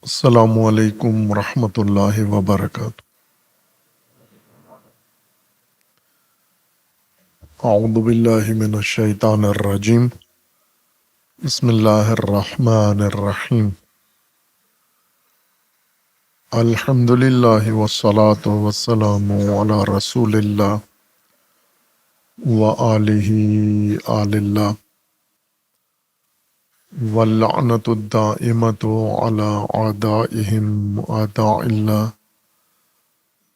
السلام علیکم ورحمۃ اللہ وبرکاتہ۔ اعوذ باللہ من الشیطان الرجیم، بسم اللہ الرحمن الرحیم۔ الحمد للہ والصلاة والسلام علی رسول اللہ وآلہ آل اللہ، واللعنۃ الدائمۃ علی اعدائہم اعداء اللہ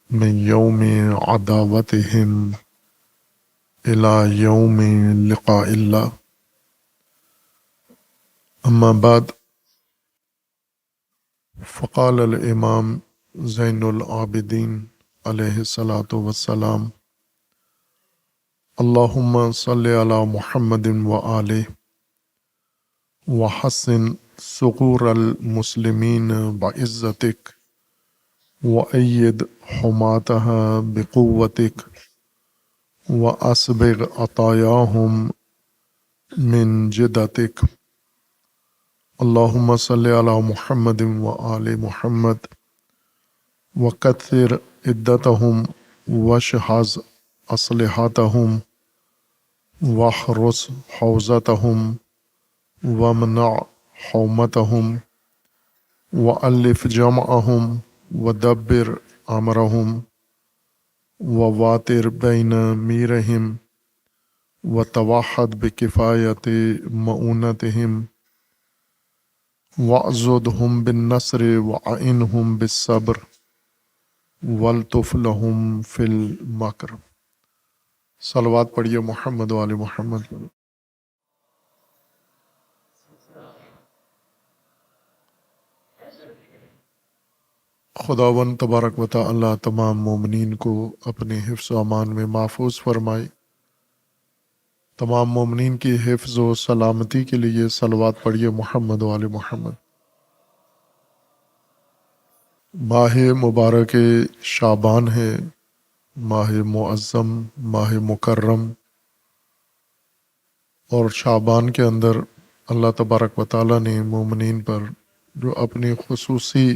من یوم عداوتہم الی یوم لقاء اللہ۔ اما بعد، فقال الامام زین العابدین علیہ الصلاۃ والسلام: اللہم صلی علی محمد وآلہ وحسن ثغور المسلمین بعزتک وأید حماتها بقوتک وأسبغ عطایاہم من جدتک۔ اللہم صلی علی محمد وآل محمد وکثر عدتہم واشحذ اسلحتہم واحرس حوزتہم وامنع حومتہم وألف جمعہم ودبر امرہم وواتر بین میرہم وتوحد بکفایت مؤونتہم وَأْزُدْهُمْ بِالنَّصْرِ وَأَعِنْهُمْ بِالصَّبْرِ وَالْطُفْ لَهُمْ فِي الْمَكْرِ۔ صلوات پڑھیے محمد وآل محمد۔ خداوند تبارک و تعالی تمام مومنین کو اپنے حفظ و امان میں محفوظ فرمائے۔ تمام مومنین کی حفظ و سلامتی کے لیے صلوات پڑھیے محمد وآل محمد۔ ماہ مبارک شعبان ہے، ماہ معظم، ماہ مکرم، اور شعبان کے اندر اللہ تبارک و تعالیٰ نے مومنین پر جو اپنی خصوصی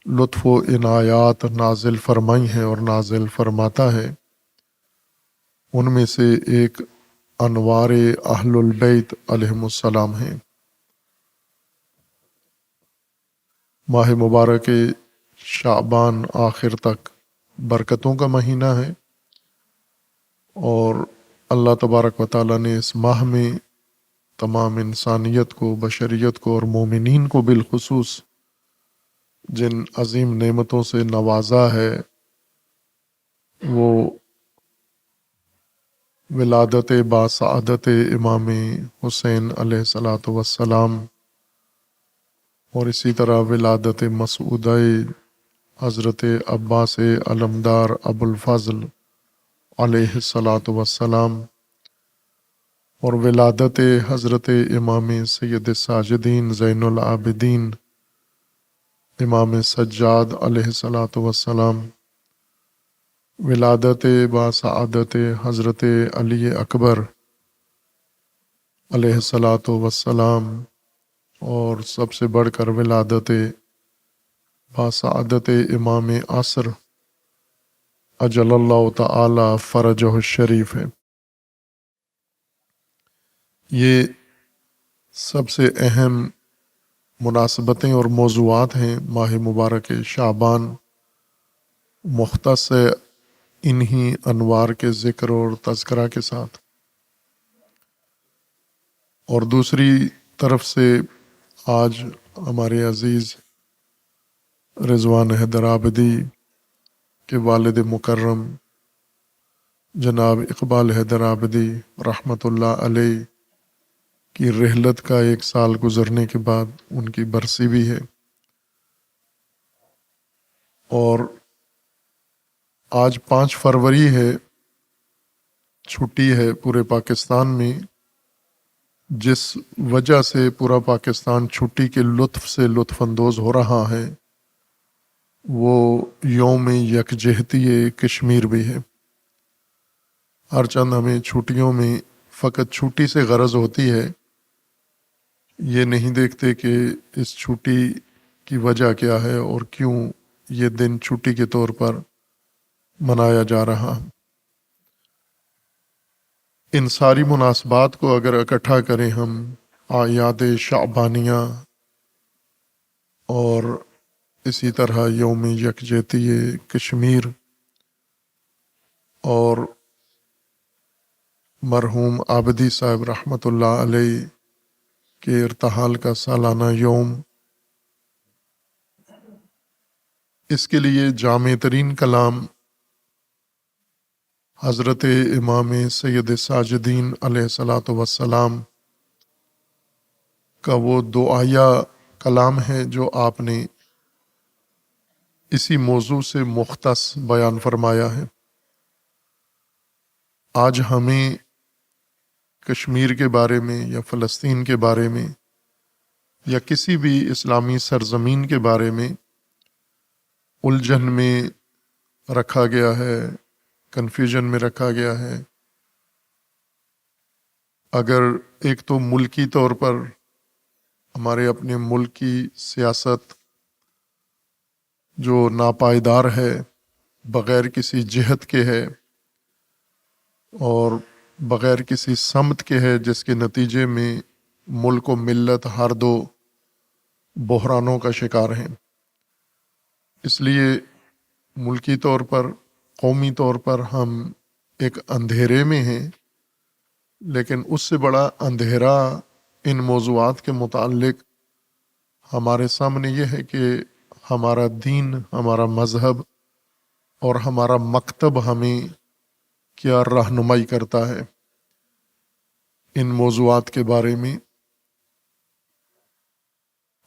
لطف و عنایات نازل فرمائی ہیں اور نازل فرماتا ہے، ان میں سے ایک انوار اہل البیت علیہم السلام ہیں۔ ماہ مبارک شعبان آخر تک برکتوں کا مہینہ ہے، اور اللہ تبارک و تعالیٰ نے اس ماہ میں تمام انسانیت کو، بشریت کو اور مومنین کو بالخصوص جن عظیم نعمتوں سے نوازا ہے، وہ ولادت باسعادت امام حسین علیہ الصلاۃ والسلام، اور اسی طرح ولادت مسعودہ حضرت عباس علمدار ابو الفضل علیہ الصلاۃ والسلام، اور ولادت حضرت امام سید الساجدین زین العابدین امام سجاد علیہ الصلاۃ والسلام، ولادت باسعادت حضرت علی اکبر علیہ الصلاۃ والسلام، اور سب سے بڑھ کر ولادت باسعادت امام عصر اجل اللہ تعالی فرجہ الشریف ہے۔ یہ سب سے اہم مناسبتیں اور موضوعات ہیں ماہ مبارک شعبان، مختص ہے انہی انوار کے ذکر اور تذکرہ کے ساتھ۔ اور دوسری طرف سے آج ہمارے عزیز رضوان حیدر عابدی کے والد مکرم جناب اقبال حیدر عابدی رحمۃ اللہ علیہ کی رحلت کا 1 سال گزرنے کے بعد ان کی برسی بھی ہے، اور آج 5 فروری ہے، چھٹی ہے پورے پاکستان میں، جس وجہ سے پورا پاکستان چھٹی کے لطف سے لطف اندوز ہو رہا ہے، وہ یوم یکجہتی کشمیر بھی ہے۔ ہر چند ہمیں چھٹیوں میں فقط چھٹی سے غرض ہوتی ہے، یہ نہیں دیکھتے کہ اس چھٹی کی وجہ کیا ہے اور کیوں یہ دن چھٹی کے طور پر منایا جا رہا۔ ان ساری مناسبات کو اگر اکٹھا کریں ہم، اعیاد شعبانیہ اور اسی طرح یوم یکجہتی کشمیر اور مرحوم عابدی صاحب رحمۃ اللہ علیہ کے ارتحال کا سالانہ یوم، اس کے لیے جامع ترین کلام حضرت امام سید ساجدین علیہ الصلاۃ والسلام کا وہ دعائیہ کلام ہے جو آپ نے اسی موضوع سے مختص بیان فرمایا ہے۔ آج ہمیں کشمیر کے بارے میں یا فلسطین کے بارے میں یا کسی بھی اسلامی سرزمین کے بارے میں الجھن میں رکھا گیا ہے، کنفیوژن میں رکھا گیا ہے۔ اگر ایک تو ملکی طور پر ہمارے اپنے ملک کی سیاست جو ناپائیدار ہے، بغیر کسی جہت کے ہے اور بغیر کسی سمت کے ہے، جس کے نتیجے میں ملک و ملت ہر دو بحرانوں کا شکار ہیں۔ اس لیے ملکی طور پر، قومی طور پر ہم ایک اندھیرے میں ہیں، لیکن اس سے بڑا اندھیرا ان موضوعات کے متعلق ہمارے سامنے یہ ہے کہ ہمارا دین، ہمارا مذہب اور ہمارا مکتب ہمیں کیا رہنمائی کرتا ہے ان موضوعات کے بارے میں۔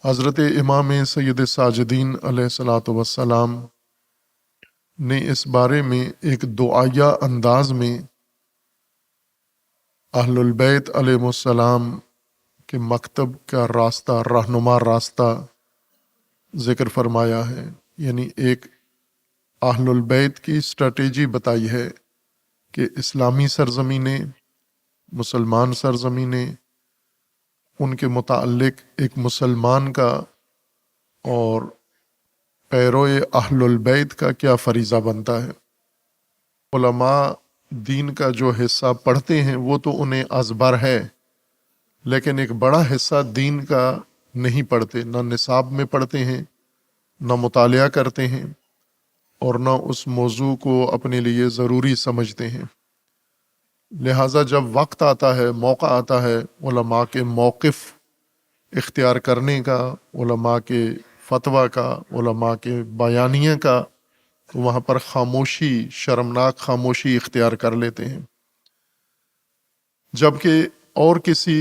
حضرت امام سید ساجدین علیہ الصلاۃ والسلام نے اس بارے میں ایک دعائیہ انداز میں اہل البیت علیہ السلام کے مکتب کا راستہ، رہنما راستہ ذکر فرمایا ہے۔ یعنی ایک اہل البیت کی اسٹریٹجی بتائی ہے کہ اسلامی سرزمینیں، مسلمان سرزمینیں، ان کے متعلق ایک مسلمان کا اور پیروئے اہل البیت کا کیا فریضہ بنتا ہے۔ علماء دین کا جو حصہ پڑھتے ہیں وہ تو انہیں ازبر ہے، لیکن ایک بڑا حصہ دین کا نہیں پڑھتے، نہ نصاب میں پڑھتے ہیں، نہ مطالعہ کرتے ہیں اور نہ اس موضوع کو اپنے لیے ضروری سمجھتے ہیں۔ لہٰذا جب وقت آتا ہے، موقع آتا ہے علماء کے موقف اختیار کرنے کا، علماء کے فتویٰ کا، علماء کے بیانیے کا، تو وہاں پر خاموشی، شرمناک خاموشی اختیار کر لیتے ہیں۔ جبکہ اور کسی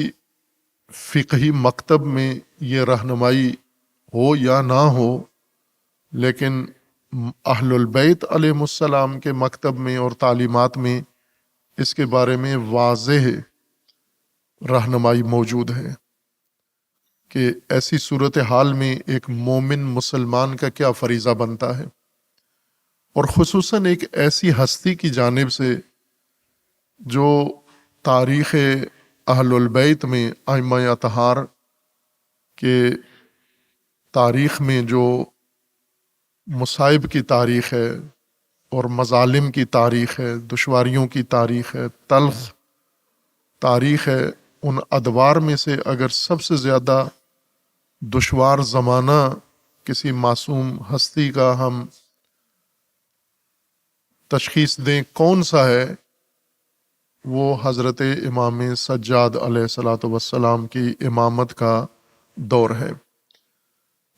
فقہی مکتب میں یہ رہنمائی ہو یا نہ ہو، لیکن اہل البیت علیہ السلام کے مکتب میں اور تعلیمات میں اس کے بارے میں واضح رہنمائی موجود ہے کہ ایسی صورتحال میں ایک مومن مسلمان کا کیا فریضہ بنتا ہے، اور خصوصاً ایک ایسی ہستی کی جانب سے جو تاریخ اہل البیت میں، ائمہ اطہار کے تاریخ میں جو مصائب کی تاریخ ہے اور مظالم کی تاریخ ہے، دشواریوں کی تاریخ ہے، تلخ تاریخ ہے، ان ادوار میں سے اگر سب سے زیادہ دشوار زمانہ کسی معصوم ہستی کا ہم تشخیص دیں کون سا ہے، وہ حضرت امام سجاد علیہ الصلاۃ والسلام کی امامت کا دور ہے۔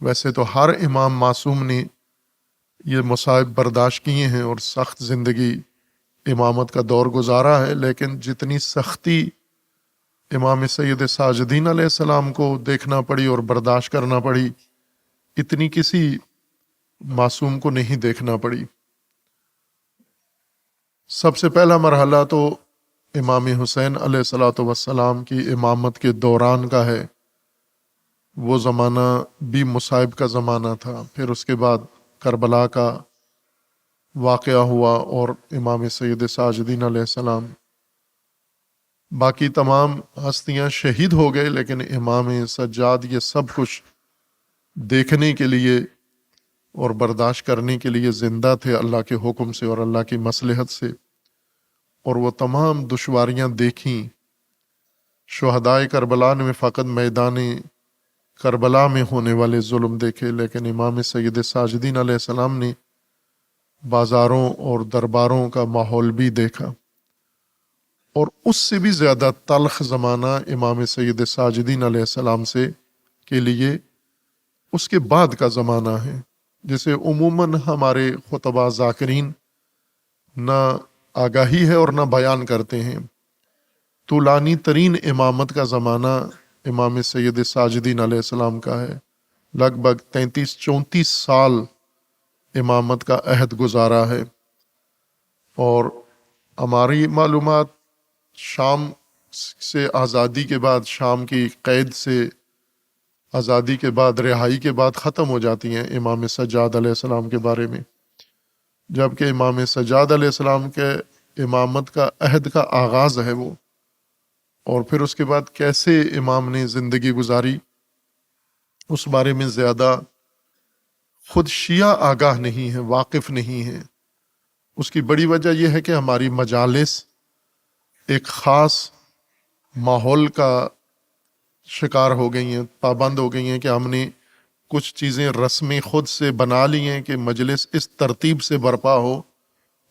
ویسے تو ہر امام معصوم نے یہ مصائب برداشت کیے ہیں اور سخت زندگی امامت کا دور گزارا ہے، لیکن جتنی سختی امام سید ساجدین علیہ السلام کو دیکھنا پڑی اور برداشت کرنا پڑی، اتنی کسی معصوم کو نہیں دیکھنا پڑی۔ سب سے پہلا مرحلہ تو امام حسین علیہ الصلاۃ والسلام کی امامت کے دوران کا ہے۔ وہ زمانہ بھی مصائب کا زمانہ تھا، پھر اس کے بعد کربلا کا واقعہ ہوا اور امام سید ساجدین علیہ السلام، باقی تمام ہستیاں شہید ہو گئے، لیکن امام سجاد یہ سب کچھ دیکھنے کے لیے اور برداشت کرنے کے لیے زندہ تھے اللہ کے حکم سے اور اللہ کی مصلحت سے، اور وہ تمام دشواریاں دیکھیں۔ شہدائے کربلا نے فقط میدان کربلا میں ہونے والے ظلم دیکھے، لیکن امام سید ساجدین علیہ السلام نے بازاروں اور درباروں کا ماحول بھی دیکھا، اور اس سے بھی زیادہ تلخ زمانہ امام سید ساجدین علیہ السلام سے کے لیے اس کے بعد کا زمانہ ہے، جسے عموماً ہمارے خطبہ ذاکرین نہ آگاہی ہے اور نہ بیان کرتے ہیں۔ طولانی ترین امامت کا زمانہ امام سید ساجدین علیہ السلام کا ہے، لگ بھگ 33-34 سال امامت کا عہد گزارا ہے، اور ہماری معلومات شام سے آزادی کے بعد، شام کی قید سے آزادی کے بعد، رہائی کے بعد ختم ہو جاتی ہیں امام سجاد علیہ السلام کے بارے میں، جبکہ امام سجاد علیہ السلام کے امامت کا عہد کا آغاز ہے وہ، اور پھر اس کے بعد کیسے امام نے زندگی گزاری اس بارے میں زیادہ خود شیعہ آگاہ نہیں ہے، واقف نہیں ہے۔ اس کی بڑی وجہ یہ ہے کہ ہماری مجالس ایک خاص ماحول کا شکار ہو گئی ہیں، پابند ہو گئی ہیں، کہ ہم نے کچھ چیزیں رسمی خود سے بنا لی ہیں کہ مجلس اس ترتیب سے برپا ہو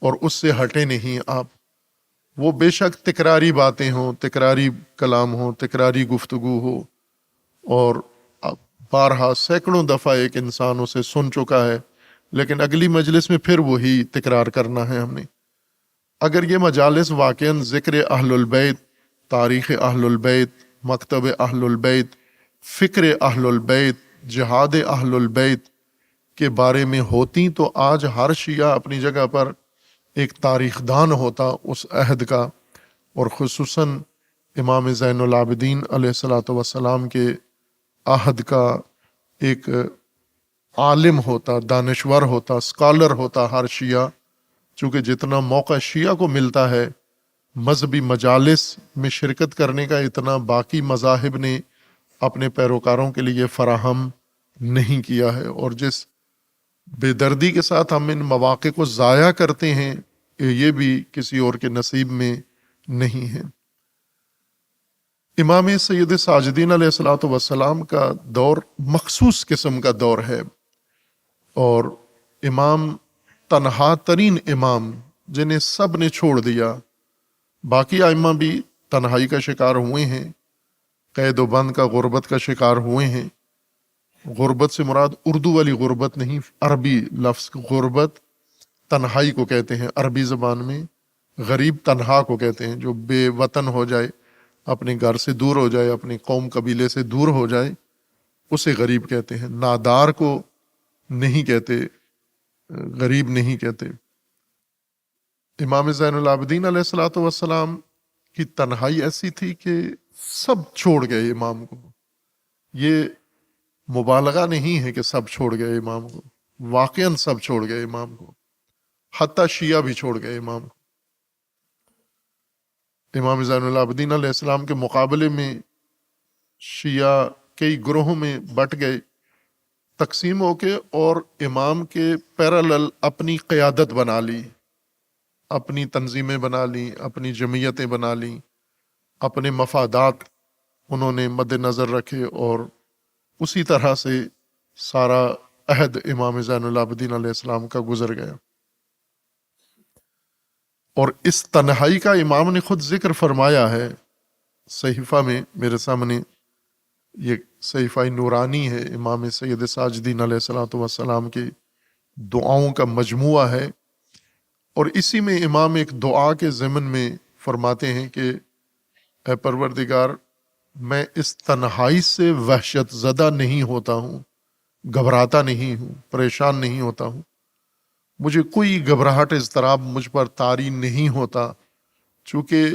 اور اس سے ہٹے نہیں آپ۔ وہ بے شک تکراری باتیں ہوں، تکراری کلام ہوں، تکراری گفتگو ہو، اور بارہا سینکڑوں دفعہ ایک انسان اسے سن چکا ہے، لیکن اگلی مجلس میں پھر وہی تکرار کرنا ہے ہم نے۔ اگر یہ مجالس واقعاً ذکر اہل البیت، تاریخ اہل البیت، مکتب اہل البیت، فکر اہل البیت، جہاد اہل البیت کے بارے میں ہوتی تو آج ہر شیعہ اپنی جگہ پر ایک تاریخ دان ہوتا اس عہد کا، اور خصوصاً امام زین العابدین علیہ الصلاۃ والسلام کے عہد کا ایک عالم ہوتا، دانشور ہوتا، اسکالر ہوتا ہر شیعہ، چونکہ جتنا موقع شیعہ کو ملتا ہے مذہبی مجالس میں شرکت کرنے کا، اتنا باقی مذاہب نے اپنے پیروکاروں کے لیے فراہم نہیں کیا ہے، اور جس بے دردی کے ساتھ ہم ان مواقع کو ضائع کرتے ہیں یہ بھی کسی اور کے نصیب میں نہیں ہے۔ امام سید ساجدین علیہ الصلوۃ والسلام کا دور مخصوص قسم کا دور ہے، اور امام تنہا ترین امام جنہیں سب نے چھوڑ دیا، باقی ائمہ بھی تنہائی کا شکار ہوئے ہیں، قید و بند کا، غربت کا شکار ہوئے ہیں۔ غربت سے مراد اردو والی غربت نہیں، عربی لفظ غربت تنہائی کو کہتے ہیں، عربی زبان میں غریب تنہا کو کہتے ہیں، جو بے وطن ہو جائے، اپنے گھر سے دور ہو جائے، اپنی قوم قبیلے سے دور ہو جائے، اسے غریب کہتے ہیں۔ نادار کو نہیں کہتے، غریب نہیں کہتے۔ امام زین العابدین علیہ الصلوۃ والسلام کی تنہائی ایسی تھی کہ سب چھوڑ گئے امام کو۔ یہ مبالغہ نہیں ہے کہ سب چھوڑ گئے امام کو، واقعاً سب چھوڑ گئے امام کو، حتیٰ شیعہ بھی چھوڑ گئے امام کو۔ امام زین العابدین علیہ السلام کے مقابلے میں شیعہ کئی گروہوں میں بٹ گئے، تقسیم ہو کے، اور امام کے پیرالل اپنی قیادت بنا لی، اپنی تنظیمیں بنا لی، اپنی جمعیتیں بنا لی، اپنے مفادات انہوں نے مد نظر رکھے، اور اسی طرح سے سارا عہد امام زین العابدین علیہ السلام کا گزر گیا۔ اور اس تنہائی کا امام نے خود ذکر فرمایا ہے صحیفہ میں، میرے سامنے یہ صحیفہ نورانی ہے، امام سید ساجدین علیہ الصلوۃ والسلام کی دعاؤں کا مجموعہ ہے، اور اسی میں امام ایک دعا کے ضمن میں فرماتے ہیں کہ اے پروردگار، میں اس تنہائی سے وحشت زدہ نہیں ہوتا ہوں، گھبراتا نہیں ہوں، پریشان نہیں ہوتا ہوں، مجھے کوئی گھبراہٹ اضطراب مجھ پر طاری نہیں ہوتا، چونکہ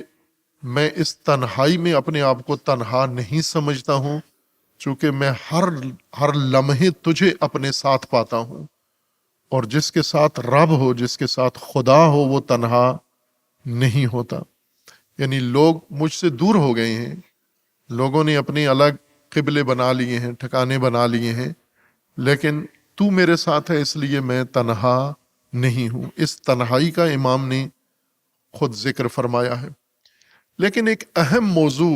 میں اس تنہائی میں اپنے آپ کو تنہا نہیں سمجھتا ہوں، چونکہ میں ہر لمحے تجھے اپنے ساتھ پاتا ہوں، اور جس کے ساتھ رب ہو، جس کے ساتھ خدا ہو، وہ تنہا نہیں ہوتا۔ یعنی لوگ مجھ سے دور ہو گئے ہیں، لوگوں نے اپنے الگ قبلے بنا لیے ہیں، ٹھکانے بنا لیے ہیں، لیکن تو میرے ساتھ ہے اس لیے میں تنہا نہیں ہوں. اس تنہائی کا امام نے خود ذکر فرمایا ہے. لیکن ایک اہم موضوع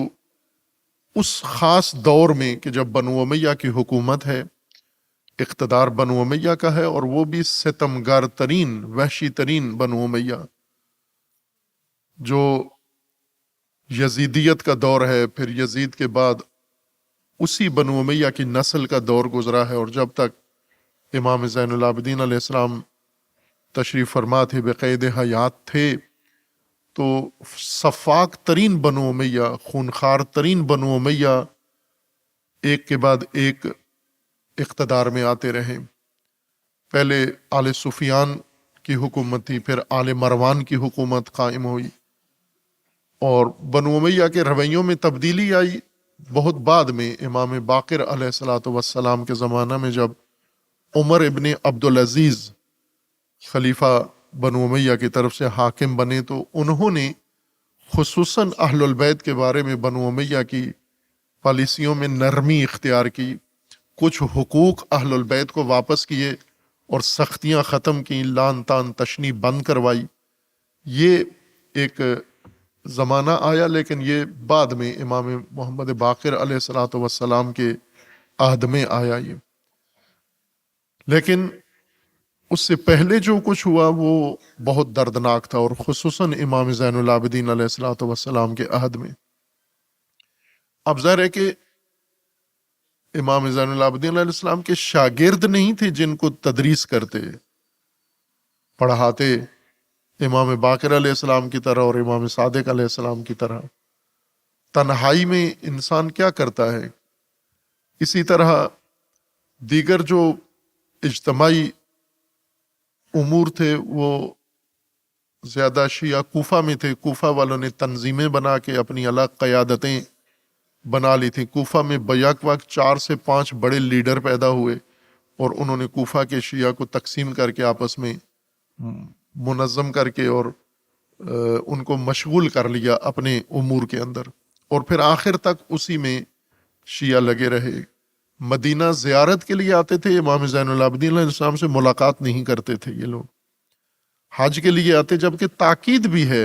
اس خاص دور میں کہ جب بنو امیہ کی حکومت ہے، اقتدار بنو امیہ کا ہے، اور وہ بھی ستمگر ترین، وحشی ترین بنو امیہ، جو یزیدیت کا دور ہے. پھر یزید کے بعد اسی بنو امیہ کی نسل کا دور گزرا ہے، اور جب تک امام زین العابدین علیہ السلام تشریف فرما تھے، بقید حیات تھے، تو صفاک ترین بنو امیہ، خونخوار ترین بنو امیہ ایک کے بعد ایک اقتدار میں آتے رہے. پہلے آل سفیان کی حکومت تھی، پھر آل مروان کی حکومت قائم ہوئی، اور بنو امیہ کے رویوں میں تبدیلی آئی بہت بعد میں. امام باقر علیہ الصلوۃ والسلام کے زمانہ میں جب عمر ابن عبدالعزیز خلیفہ بنو امیہ کی طرف سے حاکم بنے، تو انہوں نے خصوصاً اہل البیت کے بارے میں بنو امیہ کی پالیسیوں میں نرمی اختیار کی. کچھ حقوق اہل البیت کو واپس کیے اور سختیاں ختم کی، لان تان تشنی بند کروائی. یہ ایک زمانہ آیا، لیکن یہ بعد میں امام محمد باقر علیہ الصلوۃ والسلام کے عہد میں آیا یہ. لیکن اس سے پہلے جو کچھ ہوا وہ بہت دردناک تھا، اور خصوصاً امام زین العابدین علیہ الصلوۃ والسلام کے عہد میں. اب ظاہر ہے کہ امام زین العابدین علیہ السلام کے شاگرد نہیں تھے جن کو تدریس کرتے، پڑھاتے امام باقر علیہ السلام کی طرح اور امام صادق علیہ السلام کی طرح. تنہائی میں انسان کیا کرتا ہے؟ اسی طرح دیگر جو اجتماعی امور تھے وہ زیادہ شیعہ کوفہ میں تھے. کوفہ والوں نے تنظیمیں بنا کے اپنی الگ قیادتیں بنا لی تھی. کوفہ میں بیک وقت 4 سے 5 بڑے لیڈر پیدا ہوئے، اور انہوں نے کوفہ کے شیعہ کو تقسیم کر کے آپس میں منظم کر کے اور ان کو مشغول کر لیا اپنے امور کے اندر، اور پھر آخر تک اسی میں شیعہ لگے رہے. مدینہ زیارت کے لیے آتے تھے، امام زین العابدین علیہ السلام سے ملاقات نہیں کرتے تھے یہ لوگ. حج کے لیے آتے، جبکہ تاکید بھی ہے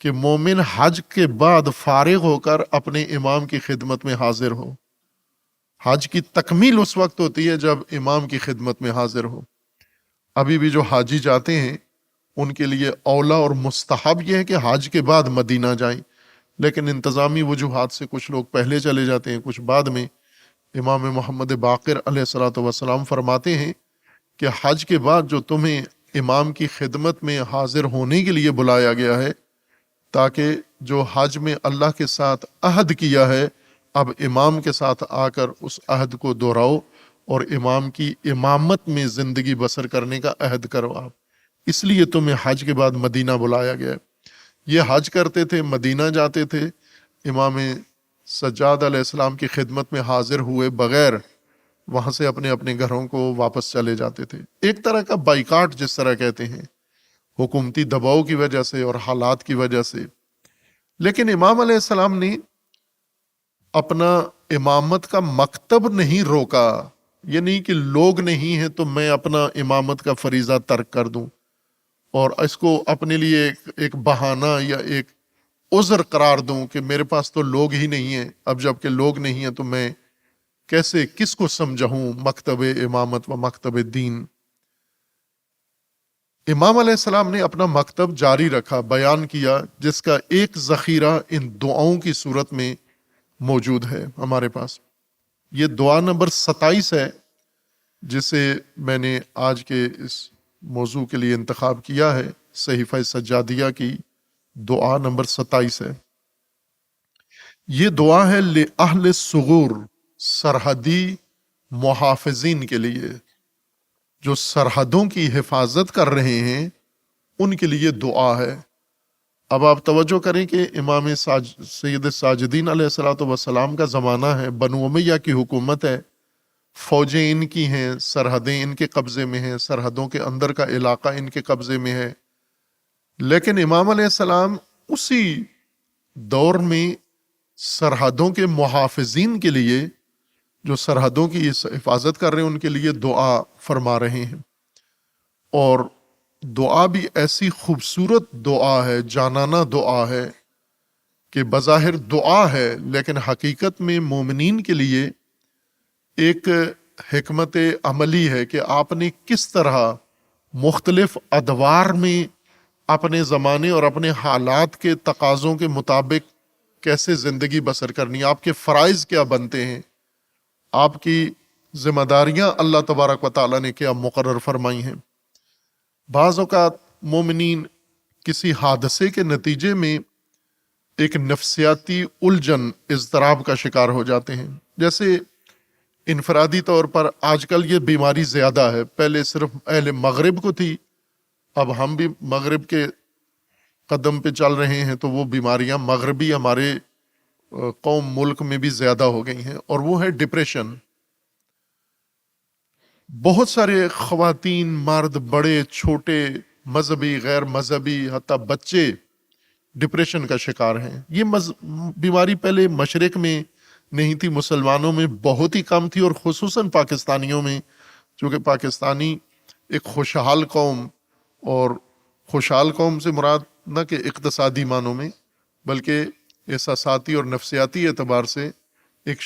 کہ مومن حج کے بعد فارغ ہو کر اپنے امام کی خدمت میں حاضر ہو. حج کی تکمیل اس وقت ہوتی ہے جب امام کی خدمت میں حاضر ہو. ابھی بھی جو حاجی جاتے ہیں ان کے لیے اولا اور مستحب یہ ہے کہ حج کے بعد مدینہ جائیں، لیکن انتظامی وجوہات سے کچھ لوگ پہلے چلے جاتے ہیں، کچھ بعد میں. امام محمد باقر علیہ الصلوۃ والسلام فرماتے ہیں کہ حج کے بعد جو تمہیں امام کی خدمت میں حاضر ہونے کے لیے بلایا گیا ہے، تاکہ جو حج میں اللہ کے ساتھ عہد کیا ہے اب امام کے ساتھ آ کر اس عہد کو دہراؤ اور امام کی امامت میں زندگی بسر کرنے کا عہد کرو. آپ اس لیے تمہیں حج کے بعد مدینہ بلایا گیا ہے. یہ حج کرتے تھے، مدینہ جاتے تھے، امام سجاد علیہ السلام کی خدمت میں حاضر ہوئے بغیر وہاں سے اپنے اپنے گھروں کو واپس چلے جاتے تھے. ایک طرح کا بائیکاٹ جس طرح کہتے ہیں، حکومتی دباؤ کی وجہ سے اور حالات کی وجہ سے. لیکن امام علیہ السلام نے اپنا امامت کا مکتب نہیں روکا. یہ نہیں کہ لوگ نہیں ہیں تو میں اپنا امامت کا فریضہ ترک کر دوں اور اس کو اپنے لیے ایک بہانہ یا ایک عذر قرار دوں کہ میرے پاس تو لوگ ہی نہیں ہیں. اب جب کہ لوگ نہیں ہیں تو میں کیسے کس کو سمجھاؤں مکتب امامت و مکتب دین. امام علیہ السلام نے اپنا مکتب جاری رکھا، بیان کیا، جس کا ایک ذخیرہ ان دعاؤں کی صورت میں موجود ہے ہمارے پاس. یہ دعا نمبر 27 ہے جسے میں نے آج کے اس موضوع کے لیے انتخاب کیا ہے. صحیفہ سجادیہ کی دعا نمبر 27 ہے. یہ دعا ہے لأہل الثغور، سرحدی محافظین کے لیے، جو سرحدوں کی حفاظت کر رہے ہیں ان کے لیے دعا ہے. اب آپ توجہ کریں کہ امام سید ساجدین علیہ الصلوۃ والسلام کا زمانہ ہے، بنو امیہ کی حکومت ہے، فوجیں ان کی ہیں، سرحدیں ان کے قبضے میں ہیں، سرحدوں کے اندر کا علاقہ ان کے قبضے میں ہے. لیکن امام علیہ السلام اسی دور میں سرحدوں کے محافظین کے لیے جو سرحدوں کی حفاظت کر رہے ہیں ان کے لیے دعا فرما رہے ہیں، اور دعا بھی ایسی خوبصورت دعا ہے، جانانہ دعا ہے کہ بظاہر دعا ہے لیکن حقیقت میں مومنین کے لیے ایک حکمت عملی ہے کہ آپ نے کس طرح مختلف ادوار میں اپنے زمانے اور اپنے حالات کے تقاضوں کے مطابق کیسے زندگی بسر کرنی، آپ کے فرائض کیا بنتے ہیں، آپ کی ذمہ داریاں اللہ تبارک و تعالیٰ نے کیا مقرر فرمائی ہیں۔ بعض اوقات مومنین کسی حادثے کے نتیجے میں ایک نفسیاتی الجھن، اضطراب کا شکار ہو جاتے ہیں۔ جیسے انفرادی طور پر آج کل یہ بیماری زیادہ ہے، پہلے صرف اہل مغرب کو تھی، اب ہم بھی مغرب کے قدم پہ چل رہے ہیں تو وہ بیماریاں مغربی ہمارے قوم ملک میں بھی زیادہ ہو گئی ہیں، اور وہ ہے ڈپریشن۔ بہت سارے خواتین، مرد، بڑے چھوٹے، مذہبی، غیر مذہبی، حتیٰ بچے ڈپریشن کا شکار ہیں۔ یہ بیماری پہلے مشرق میں نہیں تھی، مسلمانوں میں بہت ہی کم تھی، اور خصوصاً پاکستانیوں میں، چونکہ پاکستانی ایک خوشحال قوم، اور خوشحال قوم سے مراد نہ کہ اقتصادی معنوں میں بلکہ احساساتی اور نفسیاتی اعتبار سے ایک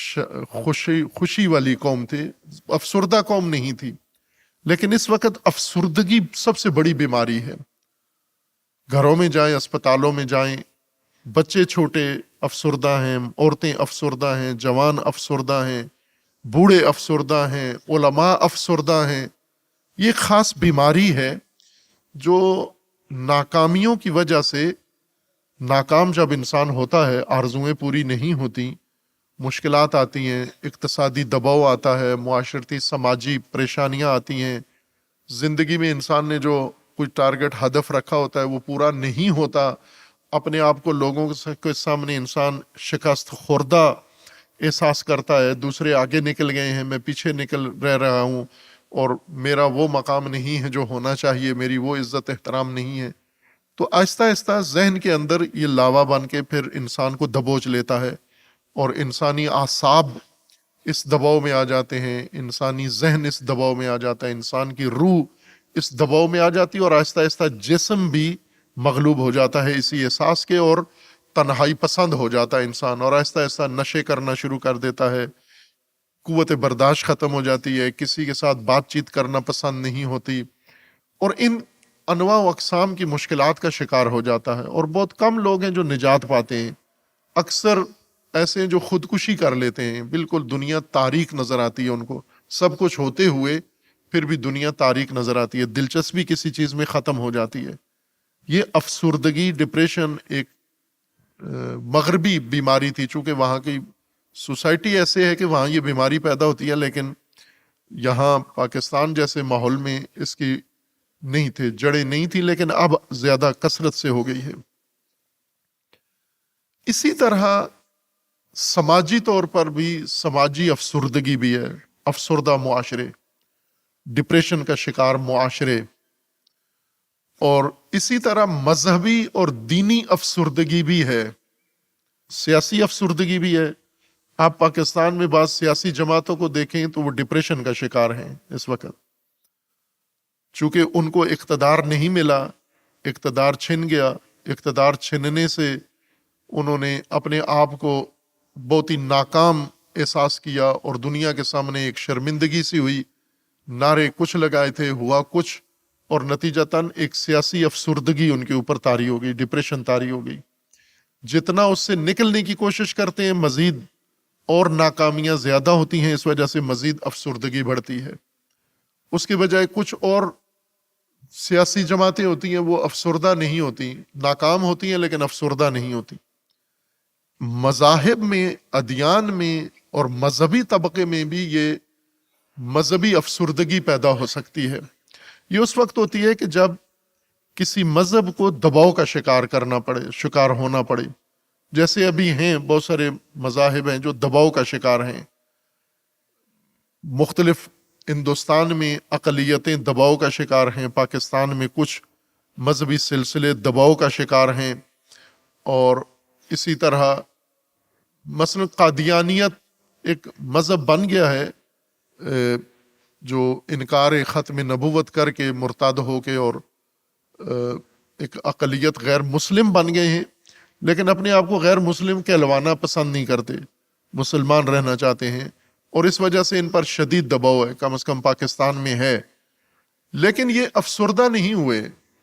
خوشی والی قوم تھے، افسردہ قوم نہیں تھی۔ لیکن اس وقت افسردگی سب سے بڑی بیماری ہے۔ گھروں میں جائیں، اسپتالوں میں جائیں، بچے چھوٹے افسردہ ہیں، عورتیں افسردہ ہیں، جوان افسردہ ہیں، بوڑھے افسردہ ہیں، علماء افسردہ ہیں۔ یہ خاص بیماری ہے جو ناکامیوں کی وجہ سے، ناکام جب انسان ہوتا ہے، آرزوئیں پوری نہیں ہوتی، مشکلات آتی ہیں، اقتصادی دباؤ آتا ہے، معاشرتی سماجی پریشانیاں آتی ہیں، زندگی میں انسان نے جو کوئی ٹارگٹ ہدف رکھا ہوتا ہے وہ پورا نہیں ہوتا، اپنے آپ کو لوگوں کے سامنے انسان شکست خوردہ احساس کرتا ہے، دوسرے آگے نکل گئے ہیں، میں پیچھے رہ رہا ہوں، اور میرا وہ مقام نہیں ہے جو ہونا چاہیے، میری وہ عزت احترام نہیں ہے۔ تو آہستہ آہستہ ذہن کے اندر یہ لاوا بن کے پھر انسان کو دبوچ لیتا ہے، اور انسانی اعصاب اس دباؤ میں آ جاتے ہیں، انسانی ذہن اس دباؤ میں آ جاتا ہے، انسان کی روح اس دباؤ میں آ جاتی ہے، اور آہستہ آہستہ جسم بھی مغلوب ہو جاتا ہے اسی احساس کے، اور تنہائی پسند ہو جاتا ہے انسان، اور آہستہ آہستہ نشے کرنا شروع کر دیتا ہے، قوت برداشت ختم ہو جاتی ہے، کسی کے ساتھ بات چیت کرنا پسند نہیں ہوتی، اور ان انواع و اقسام کی مشکلات کا شکار ہو جاتا ہے۔ اور بہت کم لوگ ہیں جو نجات پاتے ہیں، اکثر ایسے ہیں جو خودکشی کر لیتے ہیں، بالکل دنیا تاریک نظر آتی ہے ان کو، سب کچھ ہوتے ہوئے پھر بھی دنیا تاریک نظر آتی ہے، دلچسپی کسی چیز میں ختم ہو جاتی ہے۔ یہ افسردگی، ڈپریشن ایک مغربی بیماری تھی، چونکہ وہاں کی سوسائٹی ایسے ہے کہ وہاں یہ بیماری پیدا ہوتی ہے، لیکن یہاں پاکستان جیسے ماحول میں اس کی نہیں تھے، جڑیں نہیں تھی، لیکن اب زیادہ کثرت سے ہو گئی ہے۔ اسی طرح سماجی طور پر بھی سماجی افسردگی بھی ہے، افسردہ معاشرے، ڈپریشن کا شکار معاشرے، اور اسی طرح مذہبی اور دینی افسردگی بھی ہے، سیاسی افسردگی بھی ہے۔ آپ پاکستان میں بعض سیاسی جماعتوں کو دیکھیں تو وہ ڈپریشن کا شکار ہیں اس وقت، چونکہ ان کو اقتدار نہیں ملا، اقتدار چھن گیا، اقتدار چھننے سے انہوں نے اپنے آپ کو بہت ہی ناکام احساس کیا، اور دنیا کے سامنے ایک شرمندگی سی ہوئی، نعرے کچھ لگائے تھے، ہوا کچھ، اور نتیجتاً ایک سیاسی افسردگی ان کے اوپر طاری ہو گئی، ڈپریشن طاری ہو گئی۔ جتنا اس سے نکلنے کی کوشش کرتے ہیں مزید اور ناکامیاں زیادہ ہوتی ہیں، اس وجہ سے مزید افسردگی بڑھتی ہے۔ اس کے بجائے کچھ اور سیاسی جماعتیں ہوتی ہیں وہ افسردہ نہیں ہوتی، ناکام ہوتی ہیں لیکن افسردہ نہیں ہوتی۔ مذاہب میں، ادیان میں اور مذہبی طبقے میں بھی یہ مذہبی افسردگی پیدا ہو سکتی ہے۔ یہ اس وقت ہوتی ہے کہ جب کسی مذہب کو دباؤ کا شکار ہونا پڑے، جیسے ابھی ہیں بہت سارے مذاہب ہیں جو دباؤ کا شکار ہیں، مختلف ہندوستان میں اقلیتیں دباؤ کا شکار ہیں، پاکستان میں کچھ مذہبی سلسلے دباؤ کا شکار ہیں، اور اسی طرح مثلا قادیانیت ایک مذہب بن گیا ہے جو انکار ختم نبوت کر کے مرتد ہو کے اور ایک اقلیت غیر مسلم بن گئے ہیں، لیکن اپنے آپ کو غیر مسلم کہلوانا پسند نہیں کرتے، مسلمان رہنا چاہتے ہیں، اور اس وجہ سے ان پر شدید دباؤ ہے، کم از کم پاکستان میں ہے۔ لیکن یہ افسردہ نہیں ہوئے،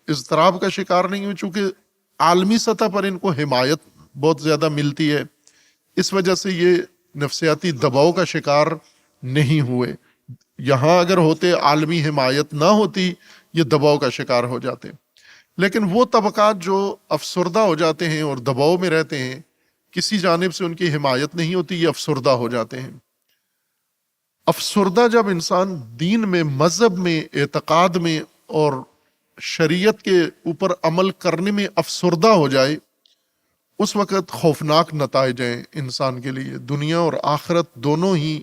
اضطراب کا شکار نہیں ہوئے، چونکہ عالمی سطح پر ان کو حمایت بہت زیادہ ملتی ہے، اس وجہ سے یہ نفسیاتی دباؤ کا شکار نہیں ہوئے۔ یہاں اگر ہوتے، عالمی حمایت نہ ہوتی، یہ دباؤ کا شکار ہو جاتے۔ لیکن وہ طبقات جو افسردہ ہو جاتے ہیں اور دباؤ میں رہتے ہیں، کسی جانب سے ان کی حمایت نہیں ہوتی، یہ افسردہ ہو جاتے ہیں۔ افسردہ جب انسان دین میں، مذہب میں، اعتقاد میں اور شریعت کے اوپر عمل کرنے میں افسردہ ہو جائے، اس وقت خوفناک نتائج ہیں انسان کے لیے، دنیا اور آخرت دونوں ہی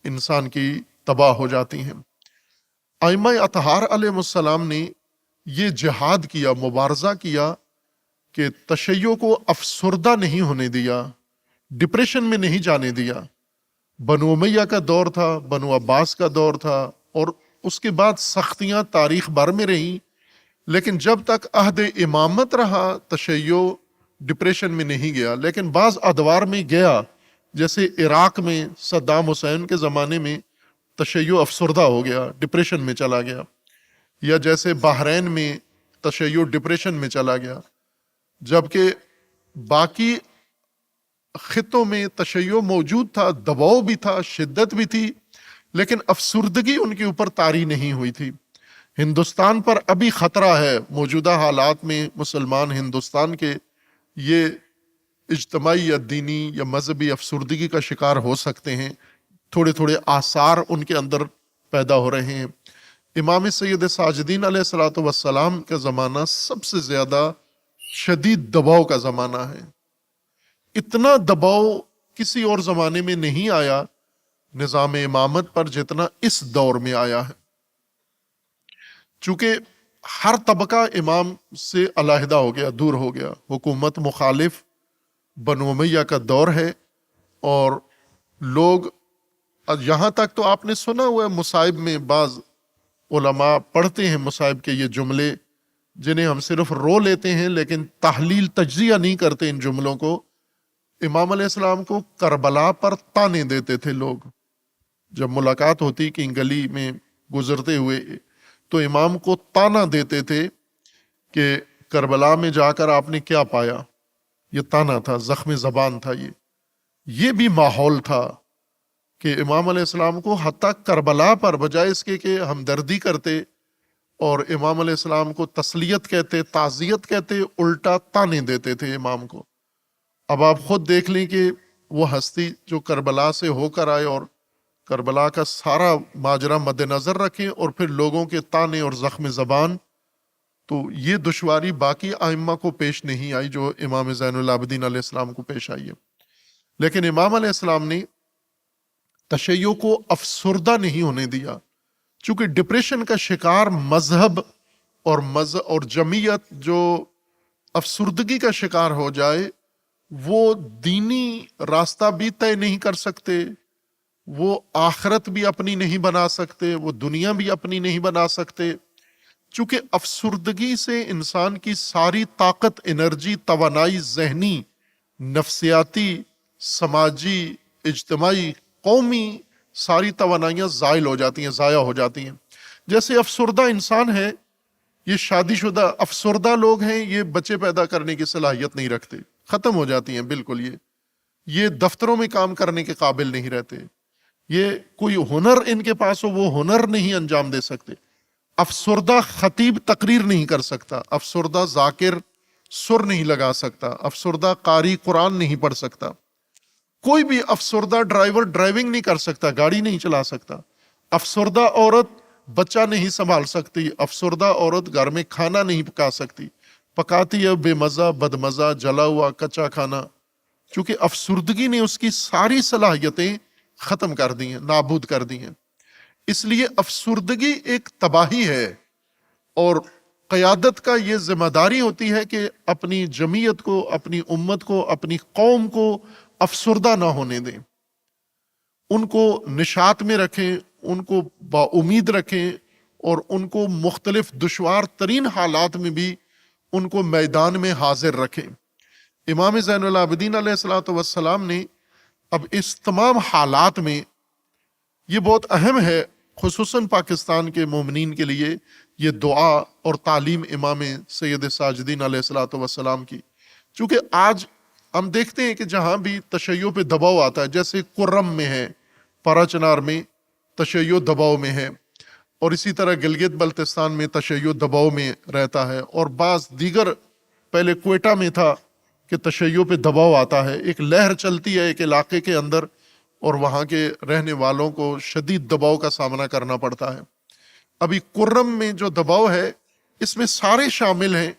انسان کی تباہ ہو جاتی ہیں۔ ائمہ اطہار علیہ السلام نے یہ جہاد کیا، مبارزہ کیا کہ تشیع کو افسردہ نہیں ہونے دیا، ڈپریشن میں نہیں جانے دیا۔ بنو امیہ کا دور تھا، بنو عباس کا دور تھا، اور اس کے بعد سختیاں تاریخ بھر میں رہیں، لیکن جب تک عہد امامت رہا تشیع ڈپریشن میں نہیں گیا۔ لیکن بعض ادوار میں گیا، جیسے عراق میں صدام حسین کے زمانے میں تشیع افسردہ ہو گیا، ڈپریشن میں چلا گیا، یا جیسے بحرین میں تشیع ڈپریشن میں چلا گیا، جبکہ باقی خطوں میں تشیع موجود تھا، دباؤ بھی تھا، شدت بھی تھی، لیکن افسردگی ان کے اوپر طاری نہیں ہوئی تھی۔ ہندوستان پر ابھی خطرہ ہے، موجودہ حالات میں مسلمان ہندوستان کے یہ اجتماعی یا دینی یا مذہبی افسردگی کا شکار ہو سکتے ہیں، تھوڑے تھوڑے آثار ان کے اندر پیدا ہو رہے ہیں۔ امام سید ساجدین علیہ الصلوۃ والسلام کا زمانہ سب سے زیادہ شدید دباؤ کا زمانہ ہے۔ اتنا دباؤ کسی اور زمانے میں نہیں آیا نظام امامت پر جتنا اس دور میں آیا ہے، چونکہ ہر طبقہ امام سے علیحدہ ہو گیا، دور ہو گیا۔ حکومت مخالف بنو امیہ کا دور ہے، اور لوگ یہاں تک تو آپ نے سنا ہوا ہے، مصائب میں بعض علماء پڑھتے ہیں مصائب کے یہ جملے، جنہیں ہم صرف رو لیتے ہیں لیکن تحلیل تجزیہ نہیں کرتے ان جملوں کو۔ امام علیہ السلام کو کربلا پر تانے دیتے تھے لوگ، جب ملاقات ہوتی کہ گلی میں گزرتے ہوئے تو امام کو تانا دیتے تھے کہ کربلا میں جا کر آپ نے کیا پایا۔ یہ تانا تھا، زخم زبان تھا۔ یہ بھی ماحول تھا کہ امام علیہ السلام کو حتیٰ کربلا پر بجائے اس کے کہ ہمدردی کرتے اور امام علیہ السلام کو تسلیت کہتے، تعزیت کہتے، الٹا تانے دیتے تھے امام کو۔ اب آپ خود دیکھ لیں کہ وہ ہستی جو کربلا سے ہو کر آئے اور کربلا کا سارا ماجرا مد نظر رکھیں، اور پھر لوگوں کے تانے اور زخم زبان، تو یہ دشواری باقی ائمہ کو پیش نہیں آئی جو امام زین العابدین علیہ السلام کو پیش آئی ہے۔ لیکن امام علیہ السلام نے تشیع کو افسردہ نہیں ہونے دیا، چونکہ ڈپریشن کا شکار مذہب اور جمعیت جو افسردگی کا شکار ہو جائے، وہ دینی راستہ بھی طے نہیں کر سکتے، وہ آخرت بھی اپنی نہیں بنا سکتے، وہ دنیا بھی اپنی نہیں بنا سکتے، چونکہ افسردگی سے انسان کی ساری طاقت، انرجی، توانائی، ذہنی، نفسیاتی، سماجی، اجتماعی، قومی، ساری توانائیاں زائل ہو جاتی ہیں، ضائع ہو جاتی ہیں۔ جیسے افسردہ انسان ہے، یہ شادی شدہ افسردہ لوگ ہیں، یہ بچے پیدا کرنے کی صلاحیت نہیں رکھتے، ختم ہو جاتی ہیں بالکل۔ یہ دفتروں میں کام کرنے کے قابل نہیں رہتے، یہ کوئی ہنر ان کے پاس ہو وہ ہنر نہیں انجام دے سکتے۔ افسردہ خطیب تقریر نہیں کر سکتا، افسردہ ذاکر سر نہیں لگا سکتا، افسردہ قاری قرآن نہیں پڑھ سکتا، کوئی بھی افسردہ ڈرائیور ڈرائیونگ نہیں کر سکتا، گاڑی نہیں چلا سکتا، افسردہ عورت بچہ نہیں سنبھال سکتی، افسردہ عورت گھر میں کھانا نہیں پکا سکتی، پکاتی ہے بے مزہ، بد مزہ، جلا ہوا کچا کھانا، چونکہ افسردگی نے اس کی ساری صلاحیتیں ختم کر دی ہیں، نابود کر دی ہیں۔ اس لیے افسردگی ایک تباہی ہے، اور قیادت کا یہ ذمہ داری ہوتی ہے کہ اپنی جمعیت کو، اپنی امت کو، اپنی قوم کو افسردہ نہ ہونے دیں۔ ان کو نشاط میں رکھیں، ان کو با امید رکھیں، اور ان کو مختلف دشوار ترین حالات میں بھی ان کو میدان میں حاضر رکھیں۔ امام زین العابدین علیہ الصلوۃ والسلام نے اب اس تمام حالات میں، یہ بہت اہم ہے خصوصاً پاکستان کے مومنین کے لیے، یہ دعا اور تعلیم امام سید ساجدین علیہ الصلوۃ والسلام کی، چونکہ آج ہم دیکھتے ہیں کہ جہاں بھی تشیع پہ دباؤ آتا ہے، جیسے کرم میں ہے، پارا چنار میں تشیع دباؤ میں ہے، اور اسی طرح گلگت بلتستان میں تشیع دباؤ میں رہتا ہے، اور بعض دیگر، پہلے کوئٹہ میں تھا کہ تشیع پہ دباؤ آتا ہے، ایک لہر چلتی ہے ایک علاقے کے اندر، اور وہاں کے رہنے والوں کو شدید دباؤ کا سامنا کرنا پڑتا ہے۔ ابھی کرم میں جو دباؤ ہے، اس میں سارے شامل ہیں،